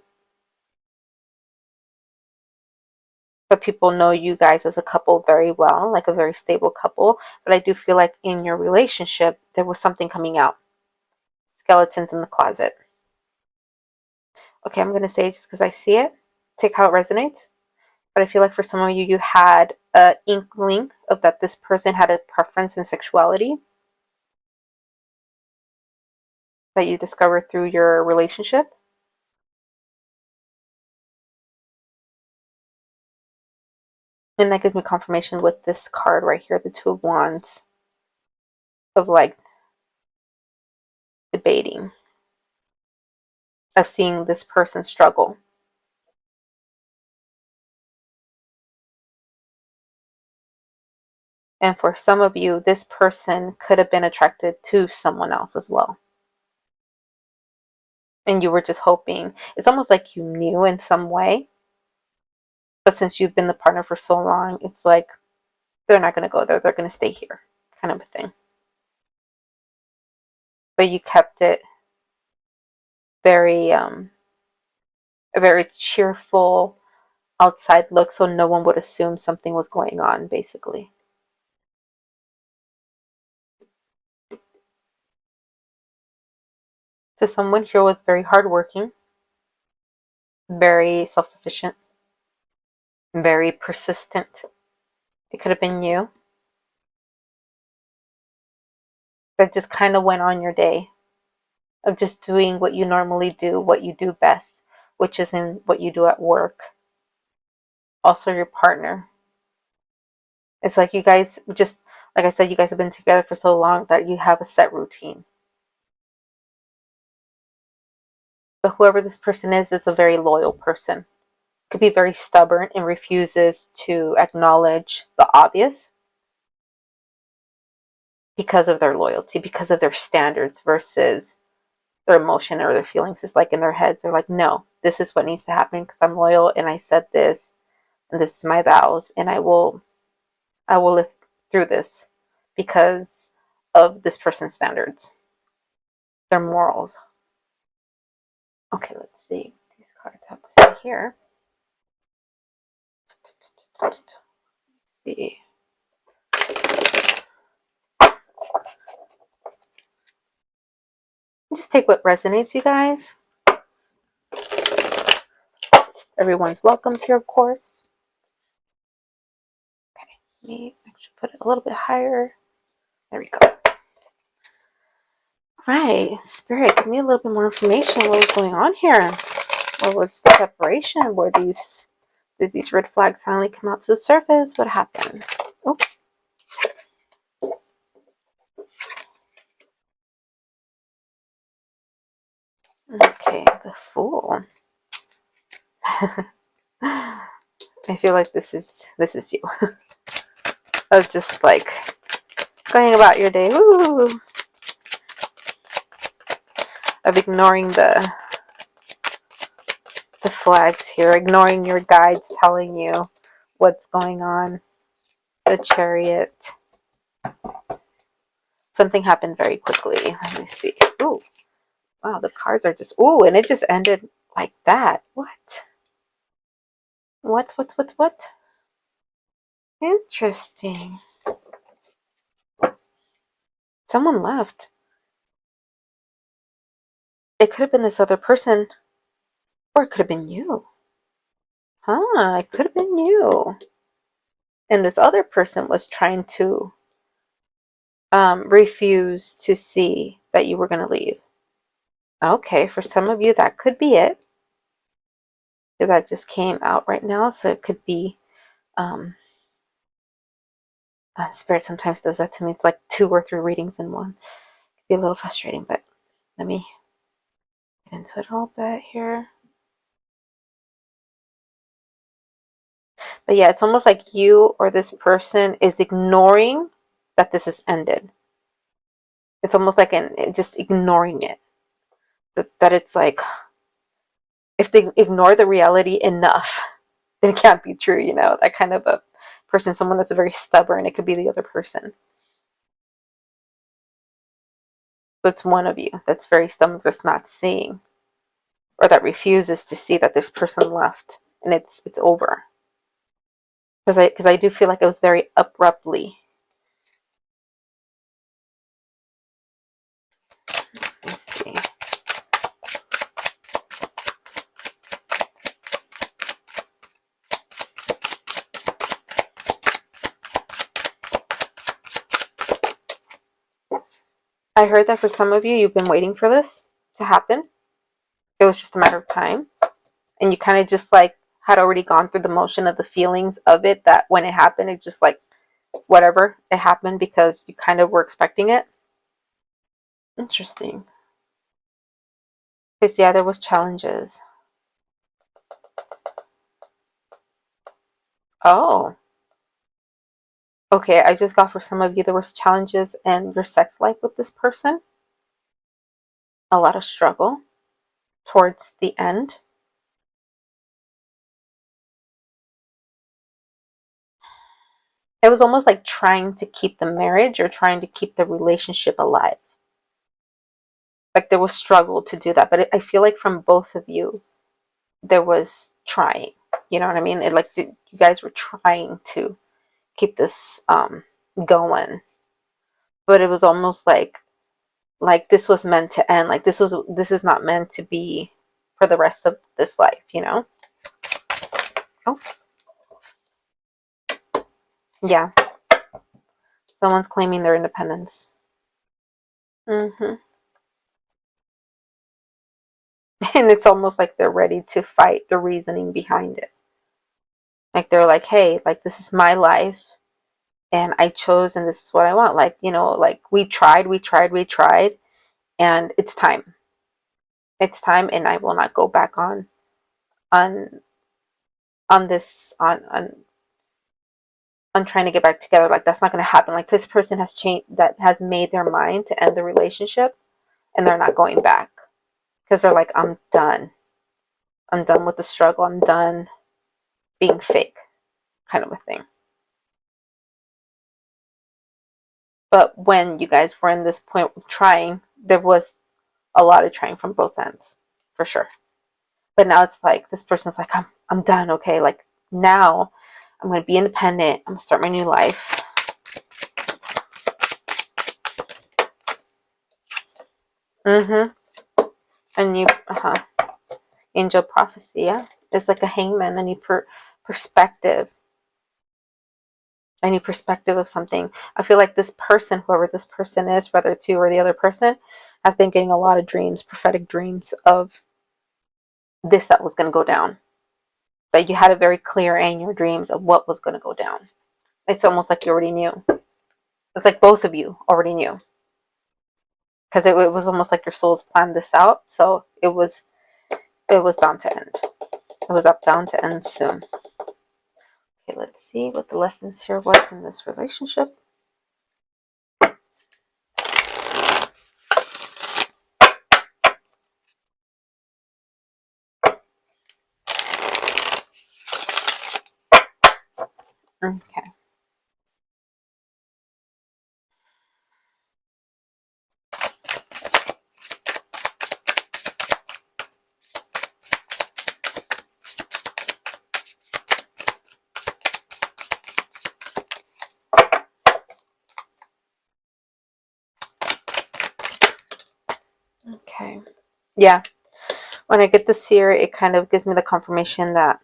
But people know you guys as a couple very well, like a very stable couple. But I do feel like in your relationship, there was something coming out. Skeletons in the closet. Okay, I'm going to say it just because I see it. Take how it resonates. But I feel like for some of you, you had an inkling of that this person had a preference in sexuality that you discovered through your relationship. And that gives me confirmation with this card right here, the Two of Wands, of like debating, of seeing this person struggle. And for some of you, this person could have been attracted to someone else as well. And you were just hoping. It's almost like you knew in some way. But since you've been the partner for so long, it's like they're not going to go there. They're going to stay here, kind of a thing. But you kept it very, a very cheerful outside look, so no one would assume something was going on, basically. So someone here was very hardworking, very self-sufficient, very persistent. It could have been you that just kind of went on your day of just doing what you normally do, what you do best, which is in what you do at work. Also your partner. It's like you guys just, like I said, you guys have been together for so long that you have a set routine. But whoever this person is a very loyal person. Could be very stubborn and refuses to acknowledge the obvious. because of their loyalty, because of their standards versus their emotion or their feelings. Is like in their heads, they're like, no, this is what needs to happen because I'm loyal and I said this and this is my vows and I will live through this because of this person's standards, their morals. Okay, let's see. These cards have to stay here. Let's see. Just take what resonates, you guys. Everyone's welcome here, of course. Okay, let me actually put it a little bit higher. There we go. Right, Spirit, give me a little bit more information. What was going on here? What was the separation? Did these red flags finally come out to the surface? What happened? Oh. Okay, the Fool. I feel like this is you. Of just like going about your day. Woo! Of ignoring the flags here, ignoring your guides telling you what's going on. The Chariot. Something happened very quickly. Let me see. Ooh. Wow, the cards are just... Ooh, and it just ended like that. What? What? Interesting. Someone left. It could have been this other person, or it could have been you. Huh, it could have been you. And this other person was trying to refuse to see that you were going to leave. Okay, for some of you, that could be it. That just came out right now, so it could be... Spirit sometimes does that to me. It's like 2 or 3 readings in one. It can be a little frustrating, but let me get into it a little bit here. But yeah, it's almost like you or this person is ignoring that this has ended. It's almost like just ignoring it. That it's like, if they ignore the reality enough, then it can't be true, you know? That kind of a person, someone that's very stubborn, it could be the other person. So it's one of you that's very stubborn, that's not seeing, or that refuses to see that this person left and it's over. Because I do feel like it was very abruptly. Let's see. I heard that for some of you, you've been waiting for this to happen. It was just a matter of time. And you kind of just like had already gone through the motion of the feelings of it, that when it happened, it just like, whatever, it happened because you kind of were expecting it. Interesting. Because yeah, there was challenges. Oh. Okay, I just got for some of you, there was challenges in your sex life with this person. A lot of struggle towards the end. It was almost like trying to keep the marriage or trying to keep the relationship alive. Like there was struggle to do that, but I feel like from both of you, there was trying. You know what I mean? You guys were trying to keep this going, but it was almost like this was meant to end. Like this is not meant to be for the rest of this life. You know? Oh, yeah. Someone's claiming their independence. Mm-hmm. And it's almost like they're ready to fight the reasoning behind it. Like they're like, hey, like this is my life and I chose and this is what I want. Like, you know, like we tried, and it's time. It's time, and I will not go back on this on on trying to get back together. Like, that's not going to happen. Like, this person has changed, that has made their mind to end the relationship, and they're not going back because they're like, I'm done. I'm done with the struggle. I'm done being fake, kind of a thing. But when you guys were in this point of trying, there was a lot of trying from both ends, for sure. But now it's like this person's like, I'm done, okay? Like, now I'm gonna be independent. I'm gonna start my new life. Mm-hmm. And you, angel prophecy, yeah. It's like a hangman, a new perspective, a new perspective of something. I feel like this person, whoever this person is, whether it's you or the other person, has been getting a lot of dreams, prophetic dreams of this that was gonna go down. That you had a very clear in your dreams of what was gonna go down. It's almost like you already knew. It's like both of you already knew. Because it was almost like your souls planned this out, so it was bound to end. It was bound to end soon. Okay, let's see what the lessons here was in this relationship. Okay. Okay. Yeah. When I get this here, it kind of gives me the confirmation that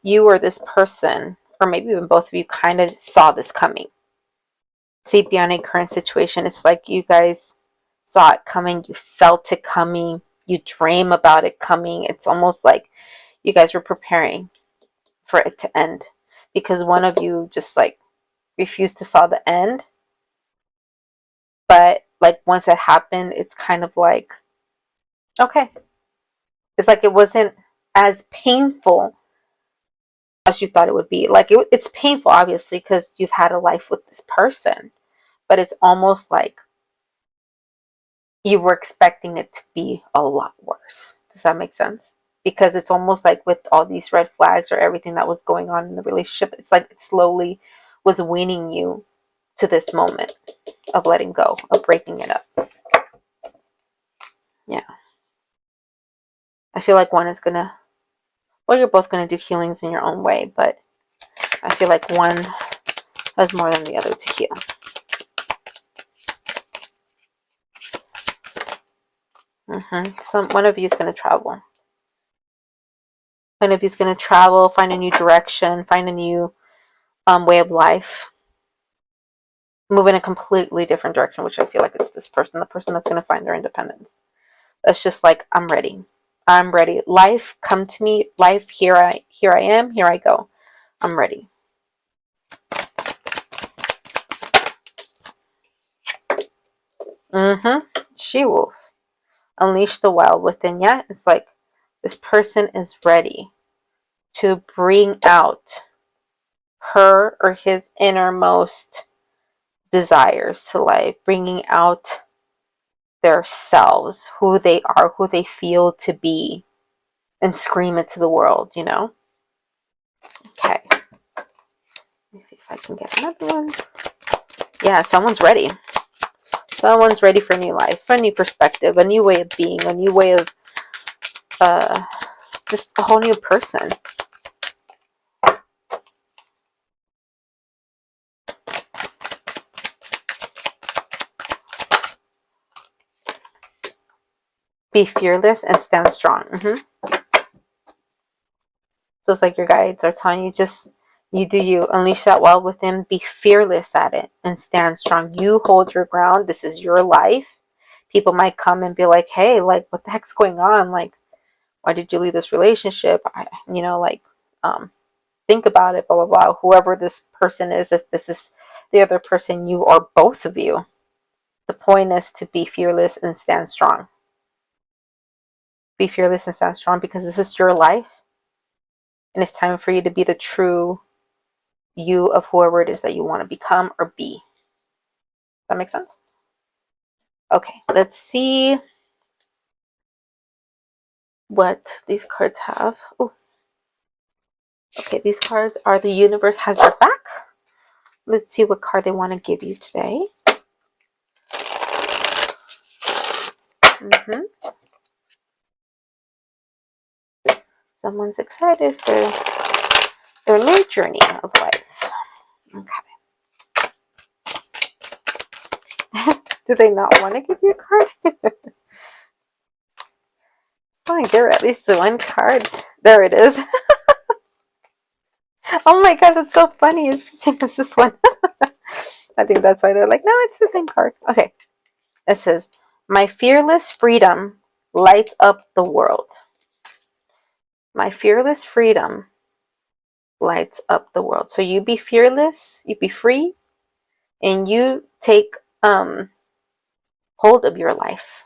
you or this person, or maybe even both of you, kind of saw this coming. See, beyond a current situation, it's like you guys saw it coming, you felt it coming, you dream about it coming. It's almost like you guys were preparing for it to end because one of you just like refused to saw the end. But like once it happened, it's kind of like, okay. It's like it wasn't as painful as you thought it would be. Like it's painful, obviously, because you've had a life with this person, but it's almost like you were expecting it to be a lot worse. Does that make sense? Because it's almost like with all these red flags or everything that was going on in the relationship, it's like it slowly was weaning you to this moment of letting go, of breaking it up. Yeah. I feel like one is gonna, well, you're both gonna do healings in your own way, but I feel like one has more than the other to heal. So one of you is gonna travel. One of you is gonna travel, find a new direction, find a new way of life, move in a completely different direction, which I feel like it's this person, the person that's gonna find their independence. That's just like, I'm ready. I'm ready. Life, come to me. Life, here I am. Here I go. I'm ready. She wolf. Unleash the wild within. Yeah, it's like this person is ready to bring out her or his innermost desires to life, bringing out their selves, who they are, who they feel to be, and scream it to the world, you know? Okay. Let me see if I can get another one. Yeah, someone's ready. Someone's ready for a new life, for a new perspective, a new way of being, a new way of just a whole new person. Be fearless and stand strong. So it's like your guides are telling you, just you do you. Unleash that wild within. Be fearless at it and stand strong. You hold your ground. This is your life. People might come and be like, hey, like, what the heck's going on? Like, why did you leave this relationship? Think about it, blah, blah, blah. Whoever this person is, if this is the other person, you or both of you. The point is to be fearless and stand strong. Be fearless and stand strong because this is your life. And it's time for you to be the true you of whoever it is that you want to become or be. Does that make sense? Okay, let's see what these cards have. Ooh. Okay, these cards are the universe has your back. Let's see what card they want to give you today. Someone's excited for their new journey of life. Okay. Do they not want to give you a card? Oh, give her at least one card. There it is. Oh my god, that's so funny. It's the same as this one. I think that's why they're like, no, it's the same card. Okay. It says, my fearless freedom lights up the world. My fearless freedom lights up the world. So you be fearless, you be free, and you take hold of your life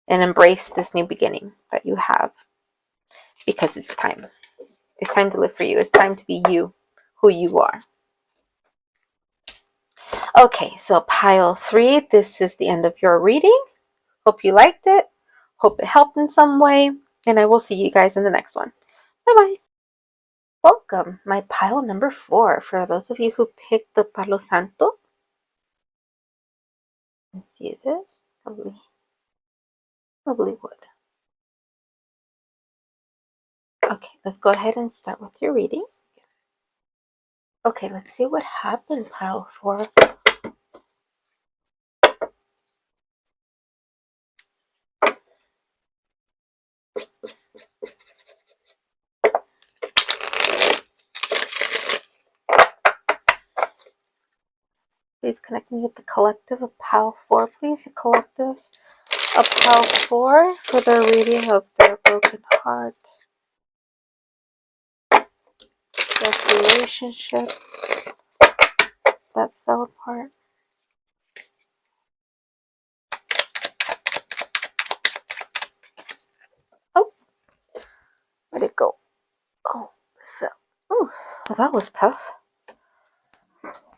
and embrace this new beginning that you have, because it's time. It's time to live for you. It's time to be you, who you are. Okay, so pile 3, this is the end of your reading. Hope you liked it. Hope it helped in some way. And I will see you guys in the next one. Bye-bye. Welcome, my pile number 4. For those of you who picked the Palo Santo. Let's see this. Lovely. Lovely wood. Okay, let's go ahead and start with your reading. Okay, let's see what happened, pile 4. Please connect me with the collective of pile 4, please. The collective of pile 4 for the reading of their broken heart. That relationship that fell apart. Oh, where'd it go? Oh, so. Oh, well, that was tough.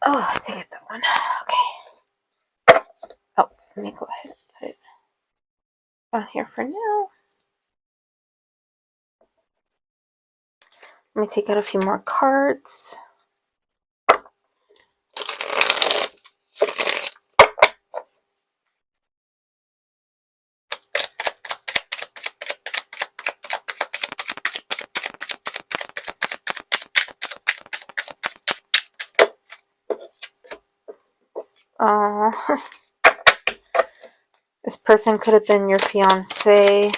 Oh, let's get that one. Okay. Oh, let me go ahead and put it on here for now. Let me take out a few more cards. This person could have been your fiance.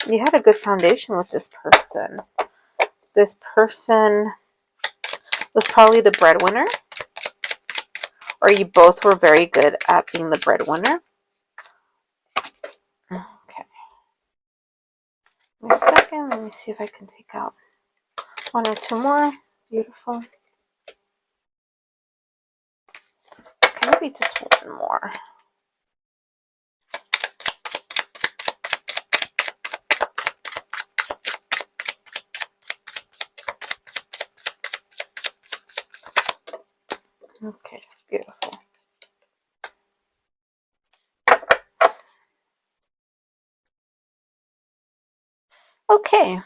You had a good foundation with this person. This person was probably the breadwinner, or you both were very good at being the breadwinner. Okay. Give me a second. Let me see if I can take out 1 or 2 more. Beautiful. Okay, maybe just 1 more. Okay, beautiful. Okay.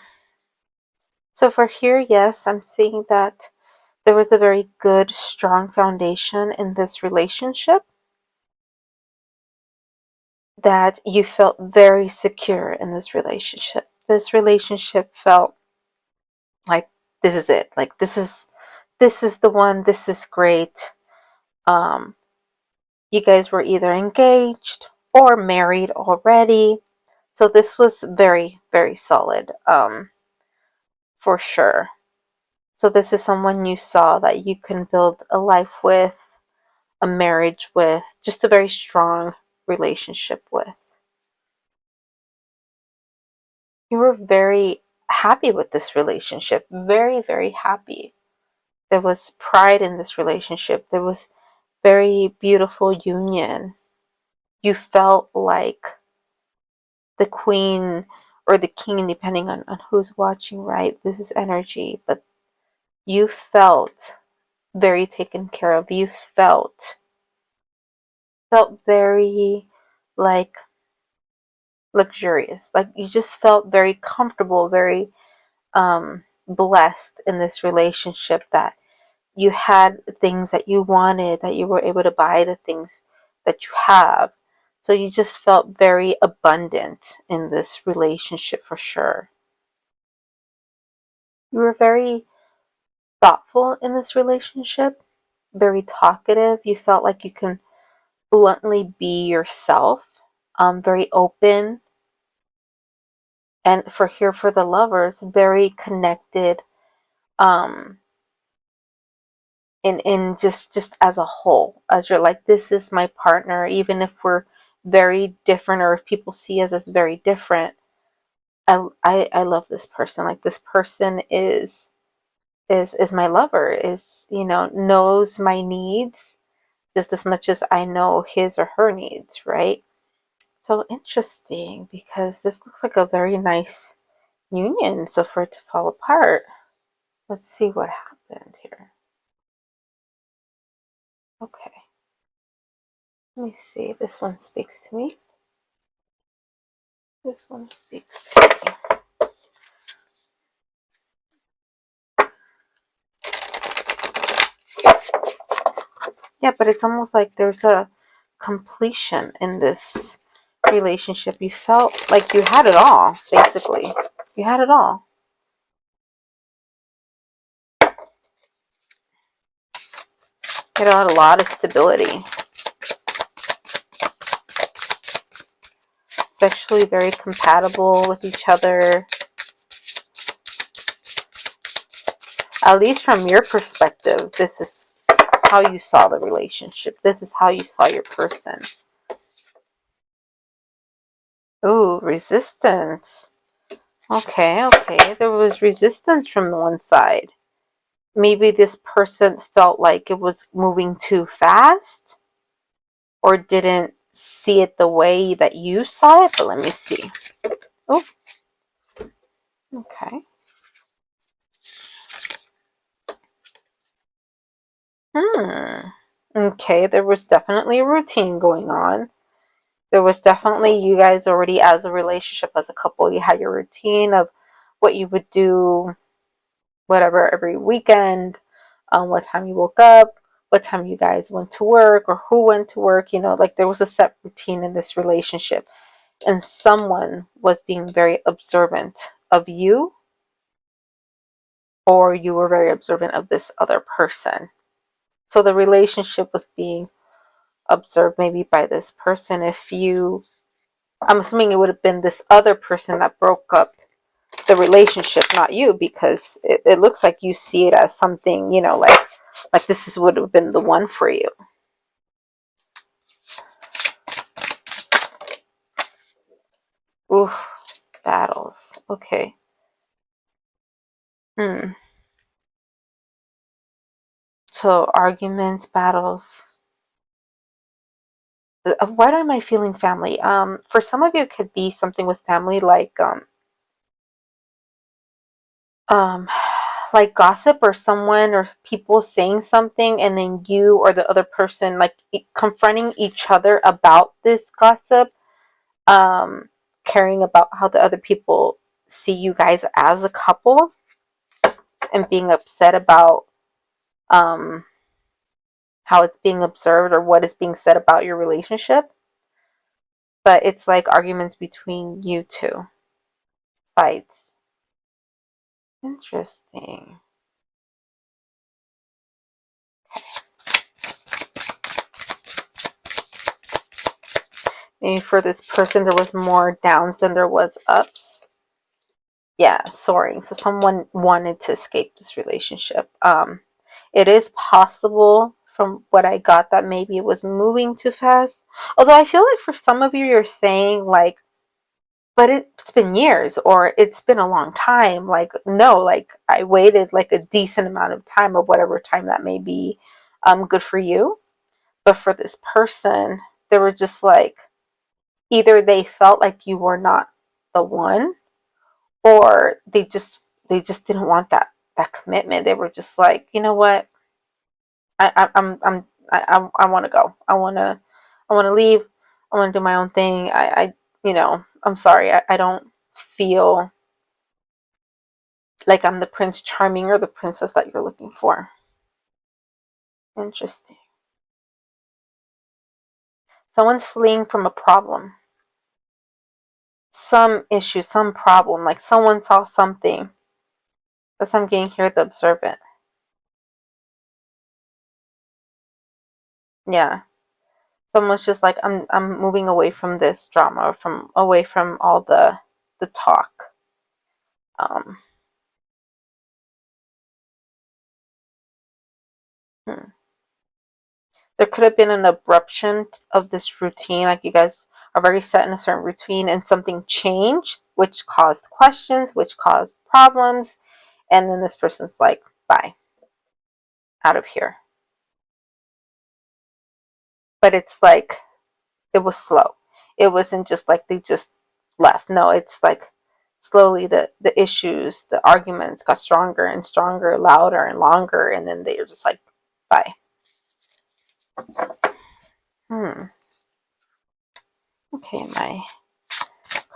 So for here, yes, I'm seeing that there was a very good, strong foundation in this relationship, that you felt very secure in this relationship. This relationship felt like this is it. Like this is the one. This is great. You guys were either engaged or married already. So this was very, very solid, for sure. So this is someone you saw that you can build a life with, a marriage with, just a very strong relationship with. You were very happy with this relationship. Very, very happy. There was pride in this relationship. There was very beautiful union. You felt like the queen or the king, depending on who's watching, right? This is energy, but you felt very taken care of. You felt very like luxurious. Like you just felt very comfortable, very blessed in this relationship, that you had things that you wanted, that you were able to buy the things that you have. So you just felt very abundant in this relationship for sure. You were very thoughtful in this relationship, very talkative. You felt like you can bluntly be yourself, very open. And for the lovers, very connected, um, in just as a whole, as you're like, this is my partner, even if we're very different, or if people see us as very different. I love this person. Like this person is my lover, is, knows my needs just as much as I know his or her needs, right? So interesting, because this looks like a very nice union. So for it to fall apart, let's see what happened here. Okay, let me see. This one speaks to me. This one speaks to me. Yeah, but it's almost like there's a completion in this relationship. You felt like you had it all, basically. You had it all. You had a lot of stability. Sexually very compatible with each other. At least from your perspective, this is how you saw the relationship. This is how you saw your person. Ooh, resistance. Okay. There was resistance from one side. Maybe this person felt like it was moving too fast, or didn't see it the way that you saw it. But let me see. Oh, okay. Okay, there was definitely a routine going on. There was definitely, you guys already, as a relationship, as a couple, you had your routine of what you would do, whatever, every weekend, what time you woke up, what time you guys went to work, or who went to work. Like there was a set routine in this relationship, and someone was being very observant of you, or you were very observant of this other person. So the relationship was being observed maybe by this person. I'm assuming it would have been this other person that broke up the relationship, not you, because it looks like you see it as something, like this would have been the one for you. Oof, battles. Okay. So arguments, battles. Why am I feeling family? For some of you, it could be something with family, um, like gossip, or someone or people saying something, and then you or the other person like confronting each other about this gossip, um, caring about how the other people see you guys as a couple, and being upset about um, how it's being observed or what is being said about your relationship. But it's like arguments between you two, fights. Interesting. Maybe for this person, there was more downs than there was ups. Yeah, soaring. So someone wanted to escape this relationship. It is possible, from what I got, that maybe it was moving too fast. Although I feel like for some of you, you're saying like, but it's been years, or it's been a long time. Like, no, like I waited like a decent amount of time, of whatever time that may be, good for you. But for this person, they were just like, either they felt like you were not the one, or they just didn't want that commitment. They were just like, you know what, I want to go. I want to leave. I want to do my own thing. I'm sorry. I don't feel like I'm the Prince Charming or the princess that you're looking for. Interesting. Someone's fleeing from a problem, some issue, some problem. Like someone saw something. That's what I'm getting here, the observant. Yeah. Someone's just like, I'm moving away from this drama, from away from all the talk. Um, hmm. There could have been an abruption of this routine, like you guys are very set in a certain routine, and something changed, which caused questions, which caused problems, and then this person's like, bye, out of here. But it's like it was slow. It wasn't just like they just left. No, it's like slowly the issues, the arguments got stronger and stronger, louder and longer, and then they were just like, bye. Hmm. Okay, my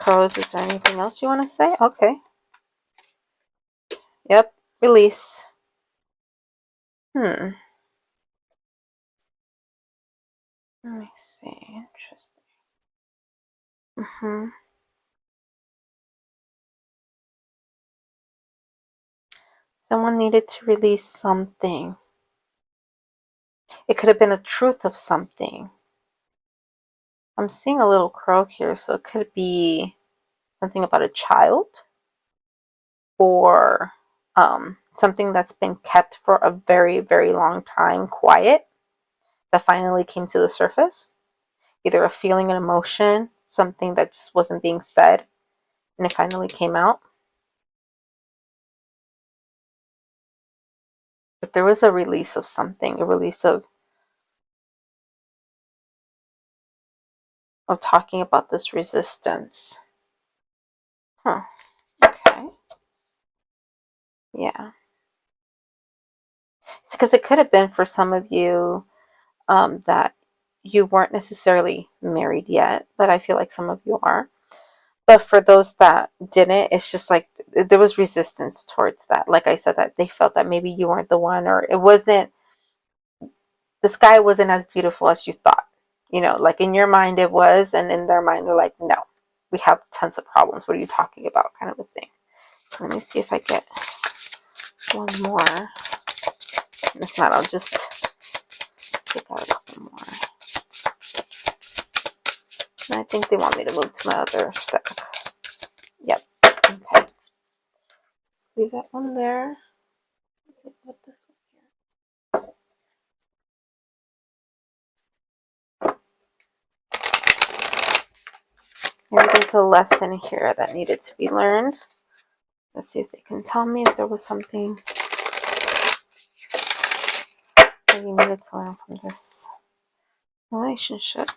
pros. Is there anything else you want to say? Okay. Yep. Release. Hmm. Let me see. Interesting. Someone needed to release something. It could have been a truth of something. I'm seeing a little crow here, so it could be something about a child, or something that's been kept for a very, very long time quiet that finally came to the surface. Either a feeling, an emotion, something that just wasn't being said, and it finally came out. But there was a release of something, a release of talking about this resistance. Huh. Okay. Yeah. Because it could have been for some of you that you weren't necessarily married yet, but I feel like some of you are. But for those that didn't, it's just like there was resistance towards that. Like I said, that they felt that maybe you weren't the one, or it wasn't, the sky wasn't as beautiful as you thought. Like in your mind it was, and in their mind they're like, no, we have tons of problems. What are you talking about? Kind of a thing. So let me see if I get one more. If not, I'll just take out a couple more. And I think they want me to move to my other stack. Yep. Okay. Let's leave that one there. Put this one here. Maybe there's a lesson here that needed to be learned. Let's see if they can tell me if there was something that you needed to learn from this relationship.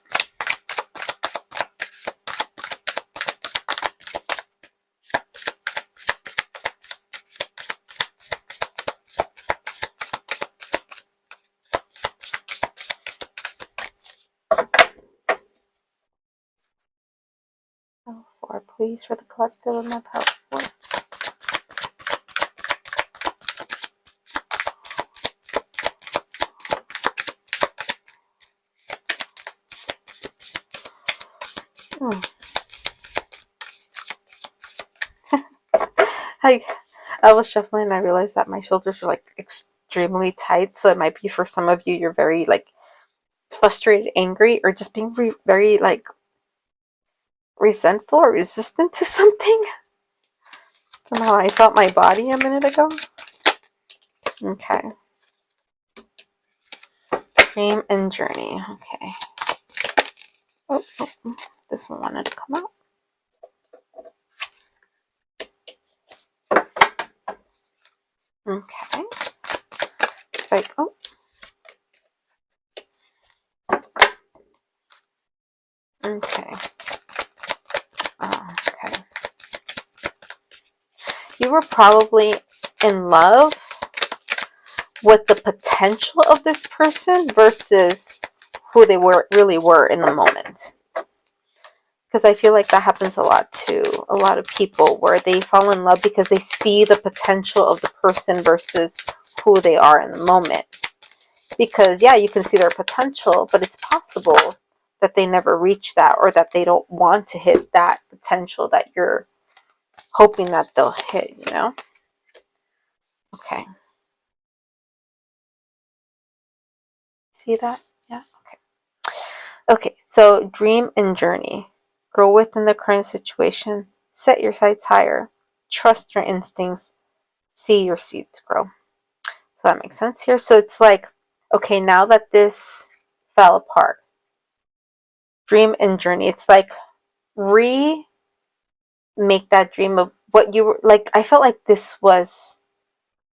Power 4, please, for the collective of my power 4. Hmm. I was shuffling and I realized that my shoulders are like extremely tight, so it might be for some of you, you're very like frustrated, angry, or just being very like resentful or resistant to something from how I felt my body a minute ago. Okay. Dream and journey. Okay. Oh, this one wanted to come out. Okay. Like, oh. Okay. Oh, okay. probably in love with the potential of this person versus who they really were in the moment. Because I feel like that happens a lot to a lot of people, where they fall in love because they see the potential of the person versus who they are in the moment. Because, yeah, you can see their potential, but it's possible that they never reach that, or that they don't want to hit that potential that you're hoping that they'll hit, you know? Okay. See that? Yeah? Okay. Okay, so dream and journey. Grow within the current situation. Set your sights higher. Trust your instincts. See your seeds grow. So that makes sense here. So it's like, okay, now that this fell apart, dream and journey. It's like remake that dream of what you were like. I felt like this was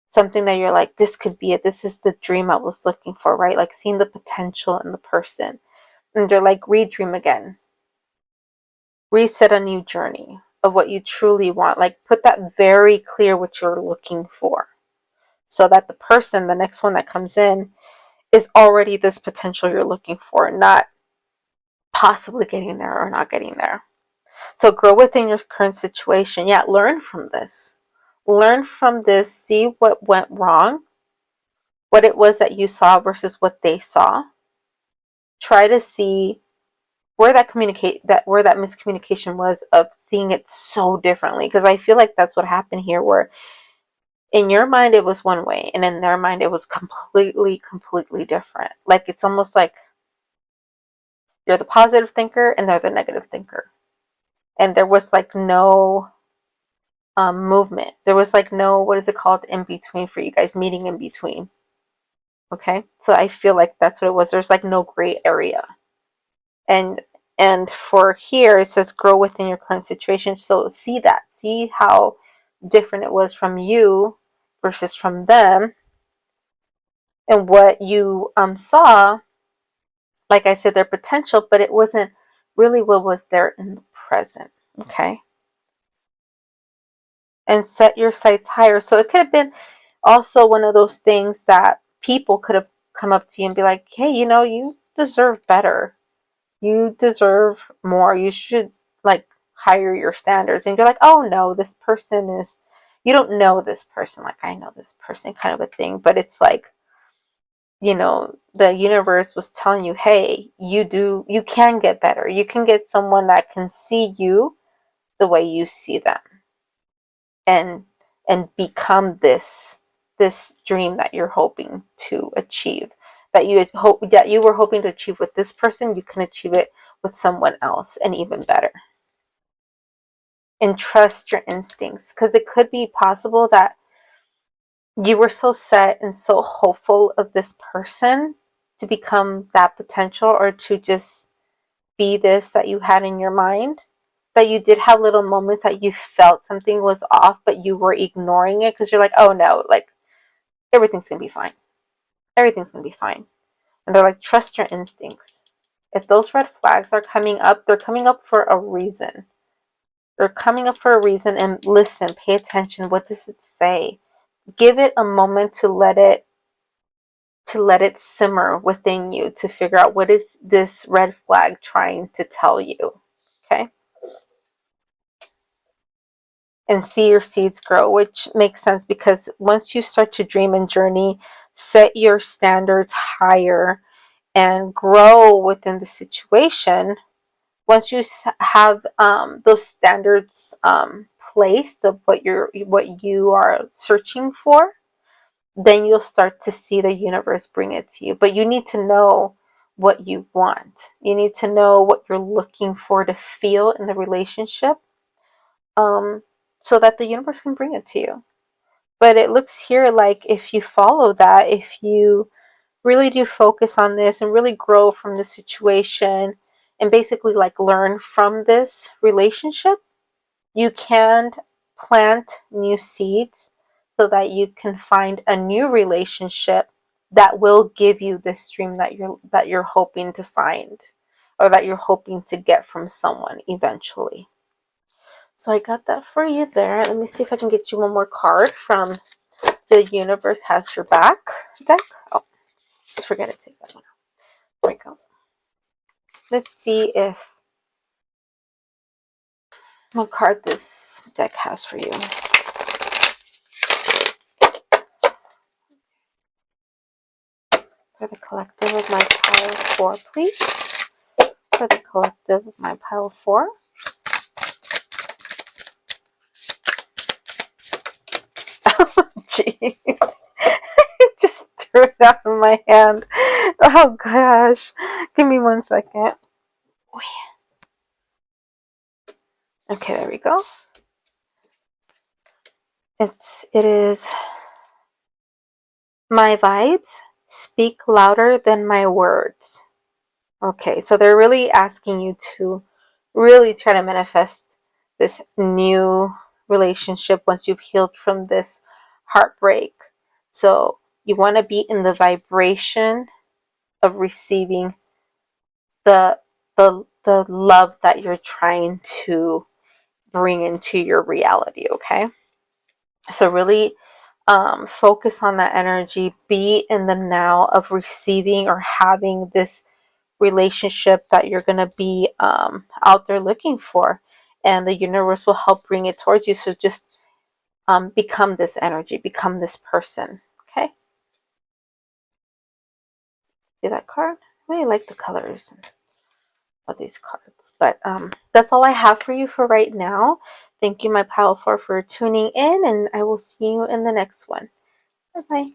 something that you're like, this could be it. This is the dream I was looking for, right? Like seeing the potential in the person. And they're like, redream again. Reset a new journey of what you truly want. Like put that very clear what you're looking for. So that the person, the next one that comes in, is already this potential you're looking for, not possibly getting there or not getting there. So grow within your current situation. Yeah, learn from this. Learn from this. See what went wrong, what it was that you saw versus what they saw. Try to see where that miscommunication was, of seeing it so differently. Because I feel like that's what happened here, where in your mind it was one way, and in their mind it was completely different. Like it's almost like you're the positive thinker and they're the negative thinker. And there was like no movement. There was like no, what is it called, in between for you guys, meeting in between. Okay, so I feel like that's what it was. There's like no gray area. And for here it says grow within your current situation. So see how different it was from you versus from them, and what you saw, like I said, their potential, but it wasn't really what was there in the present. Okay, and set your sights higher. So it could have been also one of those things that people could have come up to you and be like, hey, you deserve better. You deserve more. You should like higher your standards. And you're like, oh no, this person is, you don't know this person. Like, I know this person, kind of a thing. But it's like, the universe was telling you, hey, you can get better. You can get someone that can see you the way you see them, and become this dream that you're hoping to achieve, that you were hoping to achieve with this person. You can achieve it with someone else, and even better. And trust your instincts, because it could be possible that you were so set and so hopeful of this person to become that potential, or to just be this that you had in your mind, that you did have little moments that you felt something was off, but you were ignoring it because you're like, oh no, like everything's gonna be fine. Everything's gonna be fine. And they're like, trust your instincts. If those red flags are coming up, they're coming up for a reason. They're coming up for a reason, and listen, pay attention. What does it say? Give it a moment to let it simmer within you, to figure out what is this red flag trying to tell you. Okay? And see your seeds grow, which makes sense, because once you start to dream and journey, set your standards higher and grow within the situation. Once you have those standards placed of what you are searching for, then you'll start to see the universe bring it to you. But you need to know what you want. You need to know what you're looking for to feel in the relationship, so that the universe can bring it to you. But it looks here like if you follow that, if you really do focus on this and really grow from the situation, and basically like learn from this relationship, you can plant new seeds so that you can find a new relationship that will give you this dream that you're hoping to find, or that you're hoping to get from someone eventually. So I got that for you there. Let me see if I can get you one more card from the Universe Has Your Back deck. Oh, just forget to take that one out. There we go. Let's see if what card this deck has for you. For the collective of my pile 4, please. For the collective of my pile 4. Jeez. Just threw it out of my hand. Oh gosh. Give me 1 second. Okay, there we go. It is my vibes speak louder than my words. Okay, so they're really asking you to really try to manifest this new relationship once you've healed from this heartbreak. So you want to be in the vibration of receiving the love that you're trying to bring into your reality, okay? So really focus on that energy. Be in the now of receiving or having this relationship that you're going to be out there looking for. And the universe will help bring it towards you. So just become this energy, become this person. Okay? See that card? I really like the colors of these cards. But that's all I have for you for right now. Thank you, my pile 4, for tuning in. And I will see you in the next one. Bye-bye.